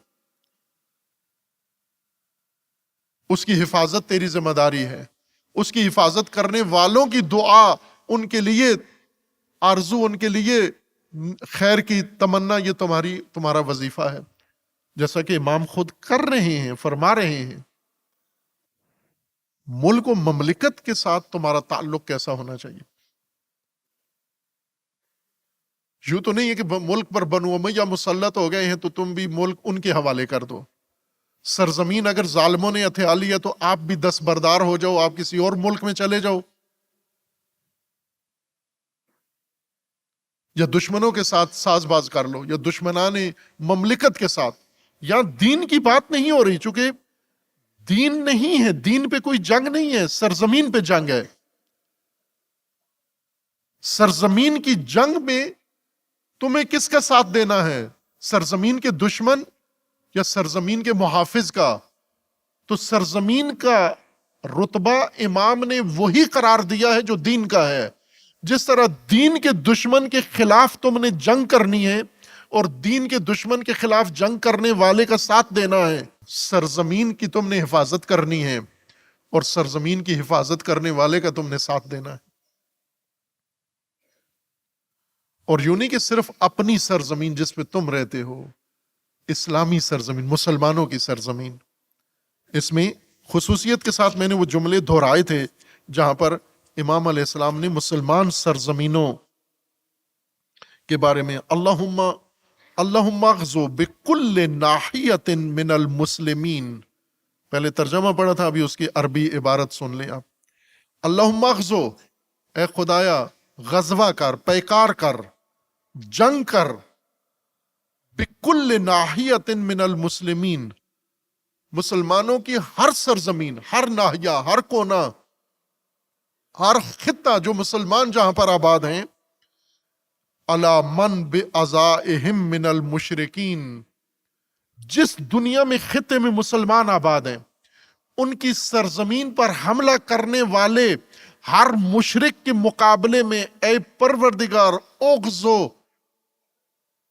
اس کی حفاظت تیری ذمہ داری ہے. اس کی حفاظت کرنے والوں کی دعا، ان کے لیے آرزو، ان کے لیے خیر کی تمنا، یہ تمہارا وظیفہ ہے، جیسا کہ امام خود کر رہے ہیں، فرما رہے ہیں. ملک و مملکت کے ساتھ تمہارا تعلق کیسا ہونا چاہیے؟ یوں تو نہیں ہے کہ ملک پر بنو امیہ مسلط ہو گئے ہیں تو تم بھی ملک ان کے حوالے کر دو. سرزمین اگر ظالموں نے ہتھیا لی ہے تو آپ بھی دستبردار ہو جاؤ، آپ کسی اور ملک میں چلے جاؤ، یا دشمنوں کے ساتھ ساز باز کر لو، یا دشمنان مملکت کے ساتھ. یا دین کی بات نہیں ہو رہی، چونکہ دین نہیں ہے، دین پہ کوئی جنگ نہیں ہے، سرزمین پہ جنگ ہے. سرزمین کی جنگ میں تمہیں کس کا ساتھ دینا ہے؟ سرزمین کے دشمن یا سرزمین کے محافظ کا؟ تو سرزمین کا رتبہ امام نے وہی قرار دیا ہے جو دین کا ہے. جس طرح دین کے دشمن کے خلاف تم نے جنگ کرنی ہے اور دین کے دشمن کے خلاف جنگ کرنے والے کا ساتھ دینا ہے، سرزمین کی تم نے حفاظت کرنی ہے اور سرزمین کی حفاظت کرنے والے کا تم نے ساتھ دینا ہے. اور یوں نہیں کہ صرف اپنی سرزمین جس پہ تم رہتے ہو، اسلامی سرزمین، مسلمانوں کی سرزمین. اس میں خصوصیت کے ساتھ میں نے وہ جملے دہرائے تھے جہاں پر امام علیہ السلام نے مسلمان سرزمینوں کے بارے میں اللہم اغزو بکل ناحیت من المسلمین، پہلے ترجمہ پڑھا تھا، ابھی اس کی عربی عبارت سن لیں آپ. اللہم اغزو، اے خدایا غزوہ کر، پیکار کر، جنگ کر، بکل ناحیت من المسلمین، مسلمانوں کی ہر سرزمین، ہر ناحیہ، ہر کونا، ہر خطہ جو مسلمان جہاں پر آباد ہیں، علی من بعزائہم من المشرکین، جس دنیا میں خطے میں مسلمان آباد ہیں ان کی سرزمین پر حملہ کرنے والے ہر مشرک کے مقابلے میں اے پروردگار اغزو،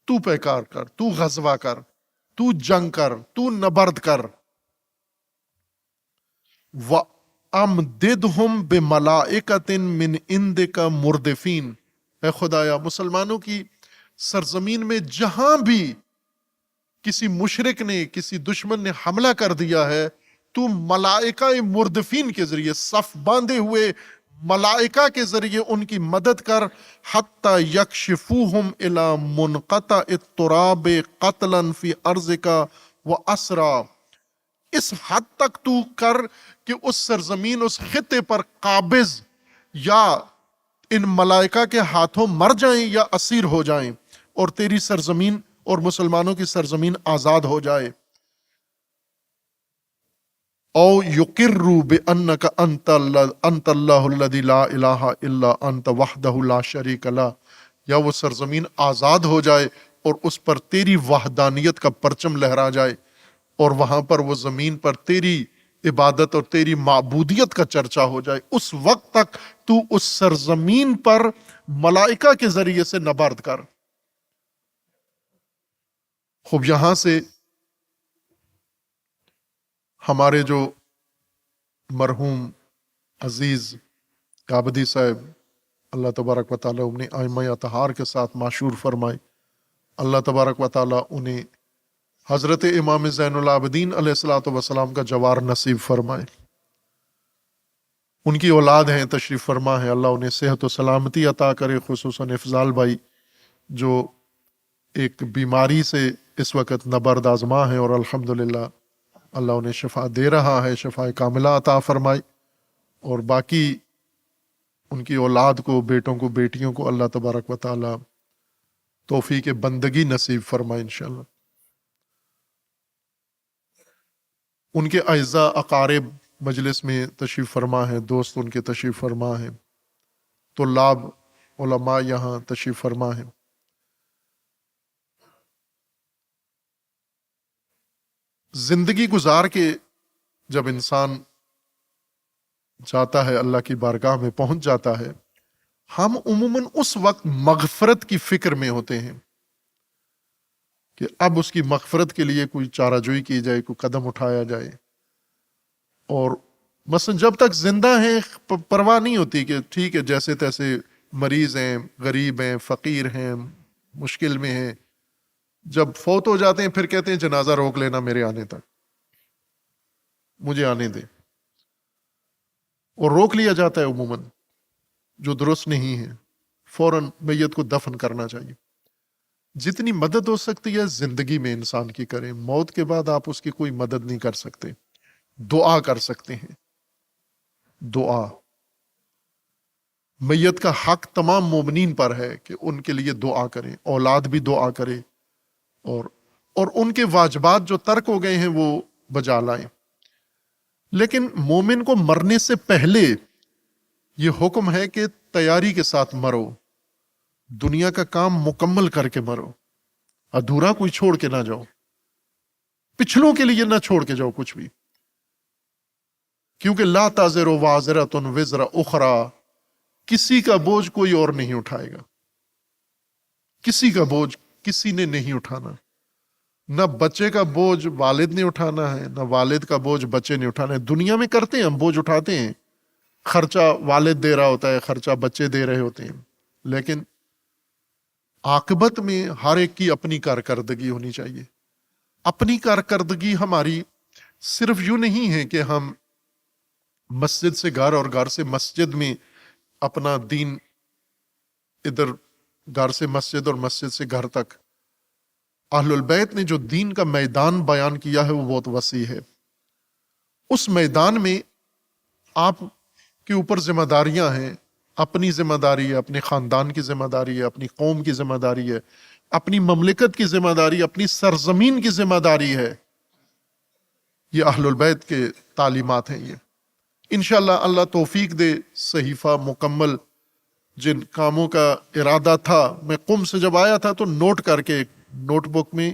تو پیکار کر، تو غزوہ کر، تو جنگ کر، تو نبرد کر. وَأَمْدِدْهُمْ بِمَلَائِكَةٍ مِّنْ عِنْدِكَ مُرْدِفِينَ، اے خدایا مسلمانوں کی سرزمین میں جہاں بھی کسی مشرک نے، کسی دشمن نے حملہ کر دیا ہے، تو ملائکہ مردفین کے ذریعے، صف باندھے ہوئے ملائکہ کے ذریعے ان کی مدد کر، حتی یکشفوہم الی منقطع التراب قتلا فی ارضک واسرا، اس حد تک تو کر کہ اس سرزمین، اس خطے پر قابض یا ان ملائکہ کے ہاتھوں مر جائیں یا اسیر ہو جائیں، اور تیری سرزمین اور مسلمانوں کی سرزمین آزاد ہو جائے. او یقروا بانک انت اللہ الذی لا الہ الا انت وحدہ لا شریک لہ، یا وہ سرزمین آزاد ہو جائے اور اس پر تیری وحدانیت کا پرچم لہرا جائے، اور وہاں پر وہ زمین پر تیری عبادت اور تیری معبودیت کا چرچا ہو جائے. اس وقت تک تو اس سرزمین پر ملائکہ کے ذریعے سے نبرد کر. خوب یہاں سے ہمارے جو مرحوم عزیز عابدی صاحب، اللہ تبارک و تعالیٰ انہیں ائمہ اطہار کے ساتھ معشور فرمائے، اللہ تبارک و تعالیٰ انہیں حضرت امام زین العابدین علیہ الصلوۃ والسلام کا جوار نصیب فرمائے. ان کی اولاد ہیں، تشریف فرما ہے، اللہ انہیں صحت و سلامتی عطا کرے، خصوصاً افضال بھائی جو ایک بیماری سے اس وقت نبرد آزما ہے، اور الحمدللہ اللہ انہیں شفا دے رہا ہے، شفا کاملہ عطا فرمائے. اور باقی ان کی اولاد کو، بیٹوں کو، بیٹیوں کو اللہ تبارک و تعالی توفیق بندگی نصیب فرمائے انشاءاللہ. ان کے اعزاء اقارب مجلس میں تشریف فرما ہے، دوست ان کے تشریف فرما ہے، طلاب علماء یہاں تشریف فرما ہے. زندگی گزار کے جب انسان جاتا ہے، اللہ کی بارگاہ میں پہنچ جاتا ہے، ہم عموماً اس وقت مغفرت کی فکر میں ہوتے ہیں کہ اب اس کی مغفرت کے لیے کوئی چارہ جوئی کی جائے، کوئی قدم اٹھایا جائے. اور مثلا جب تک زندہ ہیں پرواہ نہیں ہوتی کہ ٹھیک ہے جیسے تیسے مریض ہیں، غریب ہیں، فقیر ہیں، مشکل میں ہیں. جب فوت ہو جاتے ہیں پھر کہتے ہیں جنازہ روک لینا میرے آنے تک، مجھے آنے دیں، اور روک لیا جاتا ہے عموماً، جو درست نہیں ہے. فوراً میت کو دفن کرنا چاہیے. جتنی مدد ہو سکتی ہے زندگی میں انسان کی کریں، موت کے بعد آپ اس کی کوئی مدد نہیں کر سکتے، دعا کر سکتے ہیں، دعا۔ میت کا حق تمام مومنین پر ہے کہ ان کے لیے دعا کریں، اولاد بھی دعا کرے، اور ان کے واجبات جو ترک ہو گئے ہیں وہ بجا لائیں۔ لیکن مومن کو مرنے سے پہلے یہ حکم ہے کہ تیاری کے ساتھ مرو، دنیا کا کام مکمل کر کے مرو، ادھورا کوئی چھوڑ کے نہ جاؤ، پچھلوں کے لیے نہ چھوڑ کے جاؤ کچھ بھی، کیونکہ لا تازر وازرۃ وزر اخرى، کسی کا بوجھ کوئی اور نہیں اٹھائے گا، کسی کا بوجھ کسی نے نہیں اٹھانا، نہ بچے کا بوجھ والد نے اٹھانا ہے، نہ والد کا بوجھ بچے نے اٹھانا ہے۔ دنیا میں کرتے ہیں ہم، بوجھ اٹھاتے ہیں، خرچہ والد دے رہا ہوتا ہے، خرچہ بچے دے رہے ہوتے ہیں، لیکن عاقبت میں ہر ایک کی اپنی کارکردگی ہونی چاہیے۔ اپنی کارکردگی ہماری صرف یوں نہیں ہے کہ ہم مسجد سے گھر اور گھر سے مسجد میں اپنا دین، ادھر گھر سے مسجد اور مسجد سے گھر تک۔ اہل البیت نے جو دین کا میدان بیان کیا ہے وہ بہت وسیع ہے۔ اس میدان میں آپ کے اوپر ذمہ داریاں ہیں، اپنی ذمہ داری ہے، اپنے خاندان کی ذمہ داری ہے، اپنی قوم کی ذمہ داری ہے، اپنی مملکت کی ذمہ داری، اپنی سرزمین کی ذمہ داری ہے۔ یہ اہل البیت کے تعلیمات ہیں۔ یہ انشاءاللہ اللہ توفیق دے، صحیفہ مکمل جن کاموں کا ارادہ تھا، میں قم سے جب آیا تھا تو نوٹ کر کے، نوٹ بک میں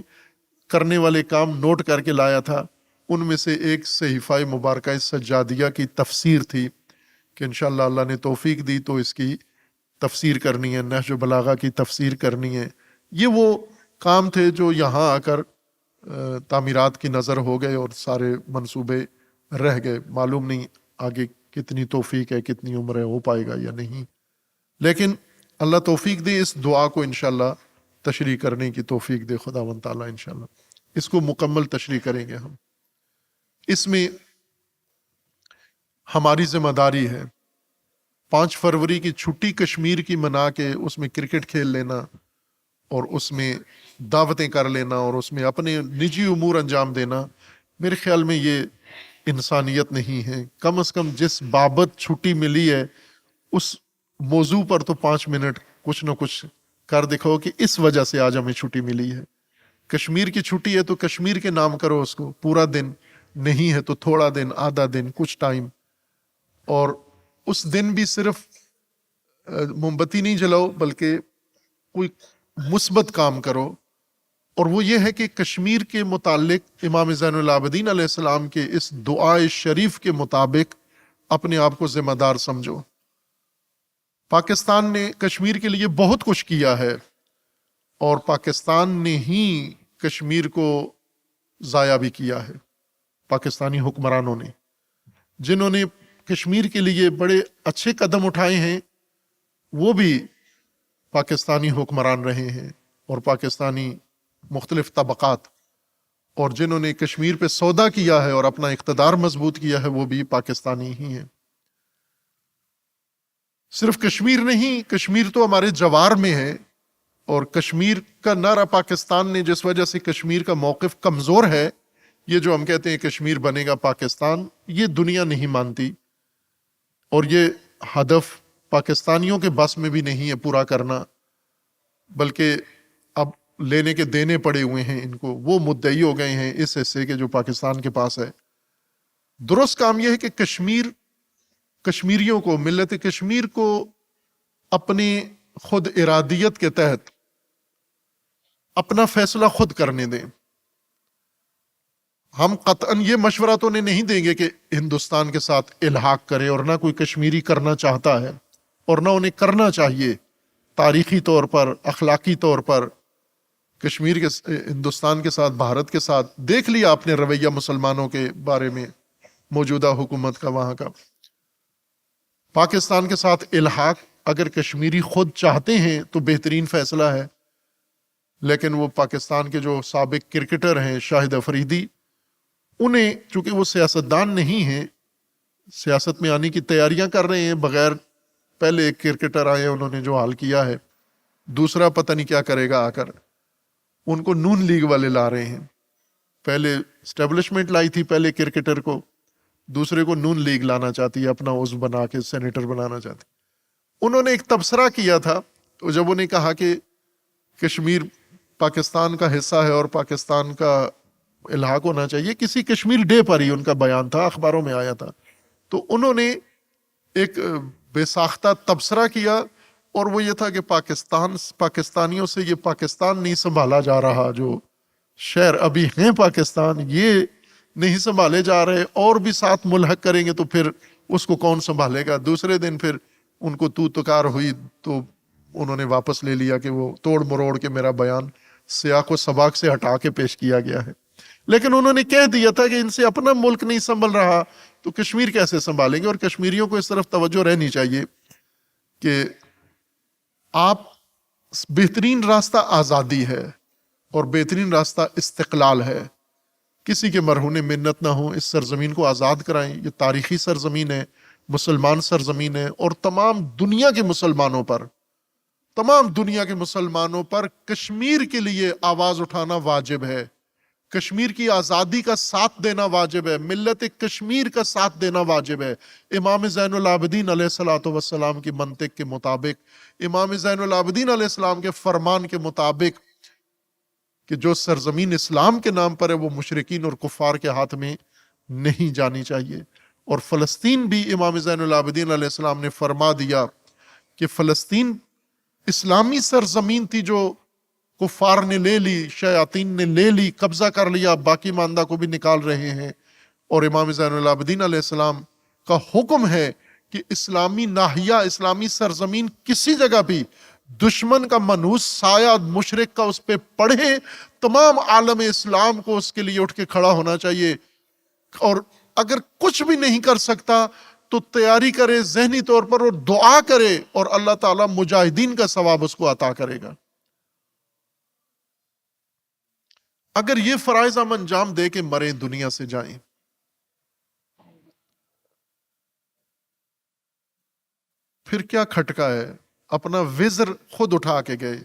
کرنے والے کام نوٹ کر کے لایا تھا، ان میں سے ایک صحیفہ مبارکہ سجادیہ کی تفسیر تھی کہ انشاءاللہ اللہ نے توفیق دی تو اس کی تفسیر کرنی ہے، نہج و بلاغہ کی تفسیر کرنی ہے۔ یہ وہ کام تھے جو یہاں آ کر تعمیرات کی نظر ہو گئے اور سارے منصوبے رہ گئے۔ معلوم نہیں آگے کتنی توفیق ہے، کتنی عمر ہے، ہو پائے گا یا نہیں، لیکن اللہ توفیق دے، اس دعا کو انشاءاللہ تشریح کرنے کی توفیق دے خداوند تعالیٰ۔ انشاءاللہ اس کو مکمل تشریح کریں گے ہم۔ اس میں ہماری ذمہ داری ہے 5 فروری کی چھٹی کشمیر کی منا کے اس میں کرکٹ کھیل لینا اور اس میں دعوتیں کر لینا اور اس میں اپنے نجی امور انجام دینا، میرے خیال میں یہ انسانیت نہیں ہے۔ کم از کم جس بابت چھٹی ملی ہے اس موضوع پر تو 5 منٹ کچھ نہ کچھ کر دکھاؤ کہ اس وجہ سے آج ہمیں چھٹی ملی ہے۔ کشمیر کی چھٹی ہے تو کشمیر کے نام کرو اس کو، پورا دن نہیں ہے تو تھوڑا دن، آدھا دن، کچھ ٹائم، اور اس دن بھی صرف موم بتی نہیں جلاؤ بلکہ کوئی مثبت کام کرو، اور وہ یہ ہے کہ کشمیر کے متعلق امام زین العابدین علیہ السلام کے اس دعائے شریف کے مطابق اپنے آپ کو ذمہ دار سمجھو۔ پاکستان نے کشمیر کے لیے بہت کچھ کیا ہے، اور پاکستان نے ہی کشمیر کو ضائع بھی کیا ہے۔ پاکستانی حکمرانوں نے، جنہوں نے کشمیر کے لیے بڑے اچھے قدم اٹھائے ہیں، وہ بھی پاکستانی حکمران رہے ہیں اور پاکستانی مختلف طبقات، اور جنہوں نے کشمیر پہ سودا کیا ہے اور اپنا اقتدار مضبوط کیا ہے وہ بھی پاکستانی ہی ہیں۔ صرف کشمیر نہیں، کشمیر تو ہمارے جوار میں ہے، اور کشمیر کا نہ رہا پاکستان نے، جس وجہ سے کشمیر کا موقف کمزور ہے۔ یہ جو ہم کہتے ہیں کشمیر بنے گا پاکستان، یہ دنیا نہیں مانتی، اور یہ ہدف پاکستانیوں کے بس میں بھی نہیں ہے پورا کرنا، بلکہ اب لینے کے دینے پڑے ہوئے ہیں ان کو، وہ مدعی ہو گئے ہیں اس حصے کے جو پاکستان کے پاس ہے۔ درست کام یہ ہے کہ کشمیریوں کو، ملت کشمیر کو اپنی خود ارادیت کے تحت اپنا فیصلہ خود کرنے دیں۔ ہم قطعاً یہ مشورہ تو نہیں دیں گے کہ ہندوستان کے ساتھ الحاق کرے، اور نہ کوئی کشمیری کرنا چاہتا ہے اور نہ انہیں کرنا چاہیے۔ تاریخی طور پر، اخلاقی طور پر کشمیر کے ہندوستان کے ساتھ، بھارت کے ساتھ دیکھ لیا آپ نے رویہ مسلمانوں کے بارے میں، موجودہ حکومت کا وہاں کا۔ پاکستان کے ساتھ الحاق اگر کشمیری خود چاہتے ہیں تو بہترین فیصلہ ہے، لیکن وہ پاکستان کے جو سابق کرکٹر ہیں شاہد افریدی، انہیں چونکہ وہ سیاستدان نہیں ہیں، سیاست میں آنے کی تیاریاں کر رہے ہیں بغیر، پہلے ایک کرکٹر آئے انہوں نے جو حال کیا ہے، دوسرا پتہ نہیں کیا کرے گا آ کر، ان کو نون لیگ والے لا رہے ہیں. پہلے اسٹیبلشمنٹ لائی تھی پہلے کرکٹر کو، دوسرے کو نون لیگ لانا چاہتی ہے، اپنا عضو بنا کے سینیٹر بنانا چاہتی. انہوں نے ایک تبصرہ کیا تھا، تو جب انہیں کہا کہ کشمیر پاکستان کا حصہ ہے اور پاکستان کا الحاق ہونا چاہیے، کسی کشمیر ڈے پر ہی ان کا بیان تھا، اخباروں میں آیا تھا، تو انہوں نے ایک بے ساختہ تبصرہ کیا، اور وہ یہ تھا کہ پاکستانیوں سے یہ پاکستان نہیں سنبھالا جا رہا، جو شہر ابھی ہیں پاکستان یہ نہیں سنبھالے جا رہے، اور بھی ساتھ ملحق کریں گے تو پھر اس کو کون سنبھالے گا. دوسرے دن پھر ان کو تکار ہوئی تو انہوں نے واپس لے لیا کہ وہ توڑ مروڑ کے میرا بیان سیاق و سباق سے ہٹا کے پیش کیا گیا ہے. لیکن انہوں نے کہہ دیا تھا کہ ان سے اپنا ملک نہیں سنبھل رہا تو کشمیر کیسے سنبھالیں گے. اور کشمیریوں کو اس طرف توجہ رہنی چاہیے کہ آپ بہترین راستہ آزادی ہے اور بہترین راستہ استقلال ہے. کسی کے مرہون منت نہ ہو، اس سرزمین کو آزاد کرائیں. یہ تاریخی سرزمین ہے، مسلمان سرزمین ہے، اور تمام دنیا کے مسلمانوں پر کشمیر کے لیے آواز اٹھانا واجب ہے. کشمیر کی آزادی کا ساتھ دینا واجب ہے، ملت کشمیر کا ساتھ دینا واجب ہے. امام زین العابدین علیہ الصلوۃ والسلام کی منطق کے مطابق، امام زین العابدین علیہ السلام کے فرمان کے مطابق کہ جو سرزمین اسلام کے نام پر ہے وہ مشرکین اور کفار کے ہاتھ میں نہیں جانی چاہیے. اور فلسطین بھی امام زین العابدین علیہ السلام نے فرما دیا کہ فلسطین اسلامی سرزمین تھی جو کفار نے لے لی، شیاطین نے لے لی، قبضہ کر لیا، باقی ماندہ کو بھی نکال رہے ہیں. اور امام زین العابدین علیہ السلام کا حکم ہے کہ اسلامی ناحیہ، اسلامی سرزمین کسی جگہ بھی دشمن کا منحوس سایہ مشرک کا اس پہ پڑھے، تمام عالم اسلام کو اس کے لیے اٹھ کے کھڑا ہونا چاہیے. اور اگر کچھ بھی نہیں کر سکتا تو تیاری کرے ذہنی طور پر اور دعا کرے، اور اللہ تعالیٰ مجاہدین کا ثواب اس کو عطا کرے گا. اگر یہ فرائض ہم انجام دے کے مریں، دنیا سے جائیں، پھر کیا کھٹکا ہے؟ اپنا وزر خود اٹھا کے گئے،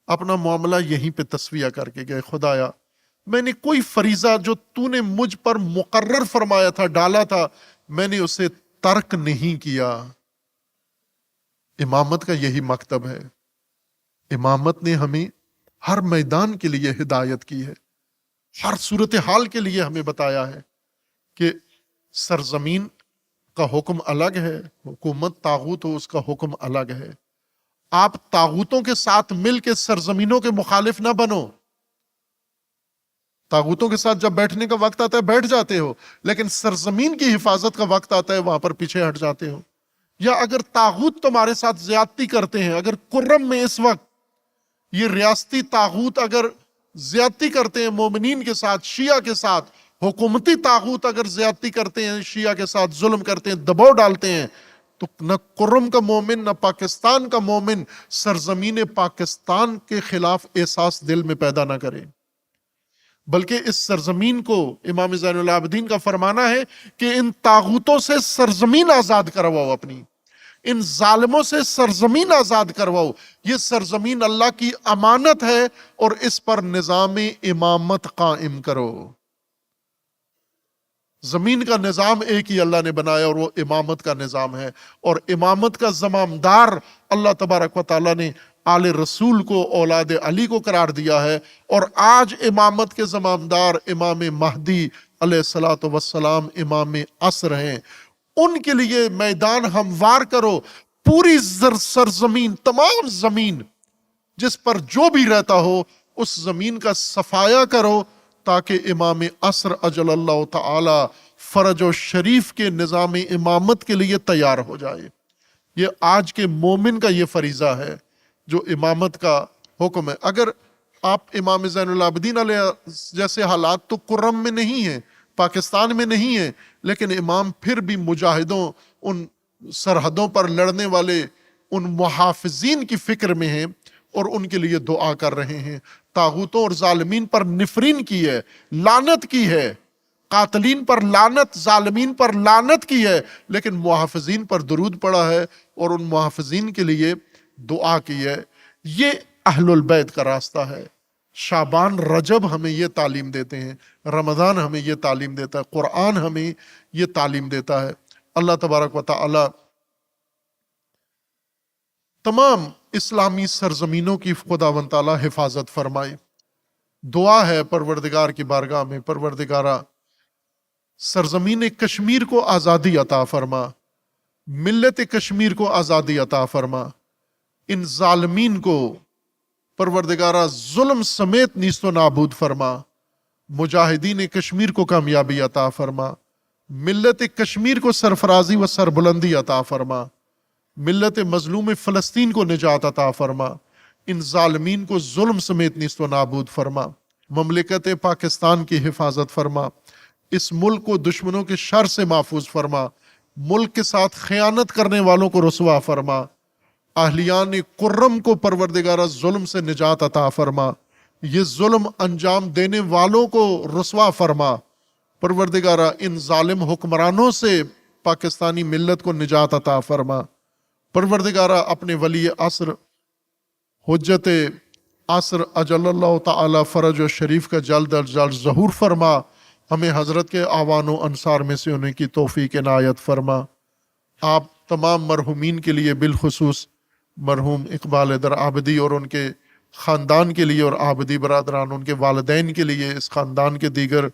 اپنا معاملہ یہیں پہ تسویہ کر کے گئے. خدایا میں نے کوئی فریضہ جو تو نے مجھ پر مقرر فرمایا تھا، ڈالا تھا، میں نے اسے ترک نہیں کیا. امامت کا یہی مکتب ہے. امامت نے ہمیں ہر میدان کے لیے ہدایت کی ہے، ہر صورتحال کے لیے ہمیں بتایا ہے کہ سرزمین کا حکم الگ ہے، حکومت طاغوت ہو اس کا حکم الگ ہے. آپ طاغوتوں کے ساتھ مل کے سرزمینوں کے مخالف نہ بنو. طاغوتوں کے ساتھ جب بیٹھنے کا وقت آتا ہے بیٹھ جاتے ہو، لیکن سرزمین کی حفاظت کا وقت آتا ہے وہاں پر پیچھے ہٹ جاتے ہو. یا اگر طاغوت تمہارے ساتھ زیادتی کرتے ہیں، اگر کرم میں اس وقت یہ ریاستی طاغوت اگر زیادتی کرتے ہیں مومنین کے ساتھ، شیعہ کے ساتھ، حکومتی طاغوت اگر زیادتی کرتے ہیں شیعہ کے ساتھ، ظلم کرتے ہیں، دباؤ ڈالتے ہیں، تو نہ کرم کا مومن نہ پاکستان کا مومن سرزمین پاکستان کے خلاف احساس دل میں پیدا نہ کرے. بلکہ اس سرزمین کو امام زین العابدین کا فرمانا ہے کہ ان طاغوتوں سے سرزمین آزاد کرواؤ، اپنی ان ظالموں سے سرزمین آزاد کرواؤ. یہ سرزمین اللہ کی امانت ہے اور اس پر نظام امامت قائم کرو. زمین کا نظام ایک ہی اللہ نے بنایا اور وہ امامت کا نظام ہے. اور امامت کا زمامدار اللہ تبارک و تعالیٰ نے آل رسول کو، اولاد علی کو قرار دیا ہے. اور آج امامت کے زمامدار امام مہدی علیہ الصلوۃ والسلام امام عصر ہیں. ان کے لیے میدان ہموار کرو. پوری سرزمین، تمام زمین جس پر جو بھی رہتا ہو اس زمین کا صفایا کرو تاکہ امام عصر اجل اللہ تعالی فرج و شریف کے نظام امامت کے لیے تیار ہو جائے. یہ آج کے مومن کا یہ فریضہ ہے جو امامت کا حکم ہے. اگر آپ امام زین العابدین علیہ جیسے حالات تو کرم میں نہیں ہیں، پاکستان میں نہیں ہیں، لیکن امام پھر بھی مجاہدوں، ان سرحدوں پر لڑنے والے ان محافظین کی فکر میں ہیں اور ان کے لیے دعا کر رہے ہیں. طاغوتوں اور ظالمین پر نفرین کی ہے، لعنت کی ہے، قاتلین پر لعنت، ظالمین پر لعنت کی ہے، لیکن محافظین پر درود پڑا ہے اور ان محافظین کے لیے دعا کی ہے. یہ اہل البیت کا راستہ ہے. شعبان رجب ہمیں یہ تعلیم دیتے ہیں، رمضان ہمیں یہ تعلیم دیتا ہے، قرآن ہمیں یہ تعلیم دیتا ہے۔ اللہ تبارک و تعالی تمام اسلامی سرزمینوں کی خداوند تعالی حفاظت فرمائے۔ دعا ہے پروردگار کی بارگاہ میں، پروردگارہ سرزمین کشمیر کو آزادی عطا فرما، ملت کشمیر کو آزادی عطا فرما، ان ظالمین کو پروردگارہ ظلم سمیت نیست و نابود فرما، مجاہدین کشمیر کو کامیابی عطا فرما، ملت کشمیر کو سرفرازی و سربلندی عطا فرما، ملت مظلوم فلسطین کو نجات عطا فرما، ان ظالمین کو ظلم سمیت نیست و نابود فرما، مملکت پاکستان کی حفاظت فرما، اس ملک کو دشمنوں کے شر سے محفوظ فرما، ملک کے ساتھ خیانت کرنے والوں کو رسوا فرما، اہلیان کرم کو پروردگارہ ظلم سے نجات عطا فرما، یہ ظلم انجام دینے والوں کو رسوا فرما، پروردگارہ ان ظالم حکمرانوں سے پاکستانی ملت کو نجات عطا فرما، پروردگارہ اپنے ولی عصر حجت عصر اجل اللہ تعالی فرج و شریف کا جلد از جلد ظہور فرما، ہمیں حضرت کے اعوان و انصار میں سے ہونے کی توفیق عنایت فرما۔ آپ تمام مرحومین کے لیے، بالخصوص مرحوم اقبال حیدر عابدی اور ان کے خاندان کے لیے، اور عابدی برادران ان کے والدین کے لیے، اس خاندان کے دیگر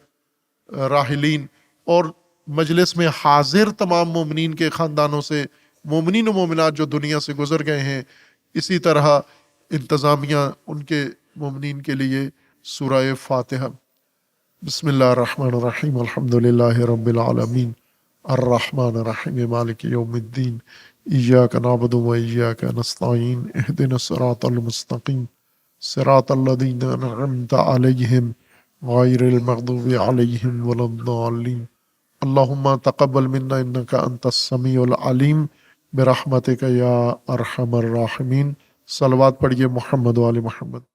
راحلین اور مجلس میں حاضر تمام مومنین کے خاندانوں سے، مومنین و مومنات جو دنیا سے گزر گئے ہیں، اسی طرح انتظامیہ ان کے مومنین کے لیے سورہ فاتحہ۔ بسم اللہ الرحمن الرحیم، الحمدللہ رب العالمین، الرحمن الرحیم، مالک یوم الدین، ایاک نعبد و ایاک نستعین، اہدنا الصراط المستقیم، صراط الذین انعمت علیہم غیر المغضوب علیہم ولا الضالین۔ اللہم تقبل منا انک انت السمیع العلیم برحمتک یا ارحم الراحمین۔ صلوات پڑھیے محمد و آل محمد۔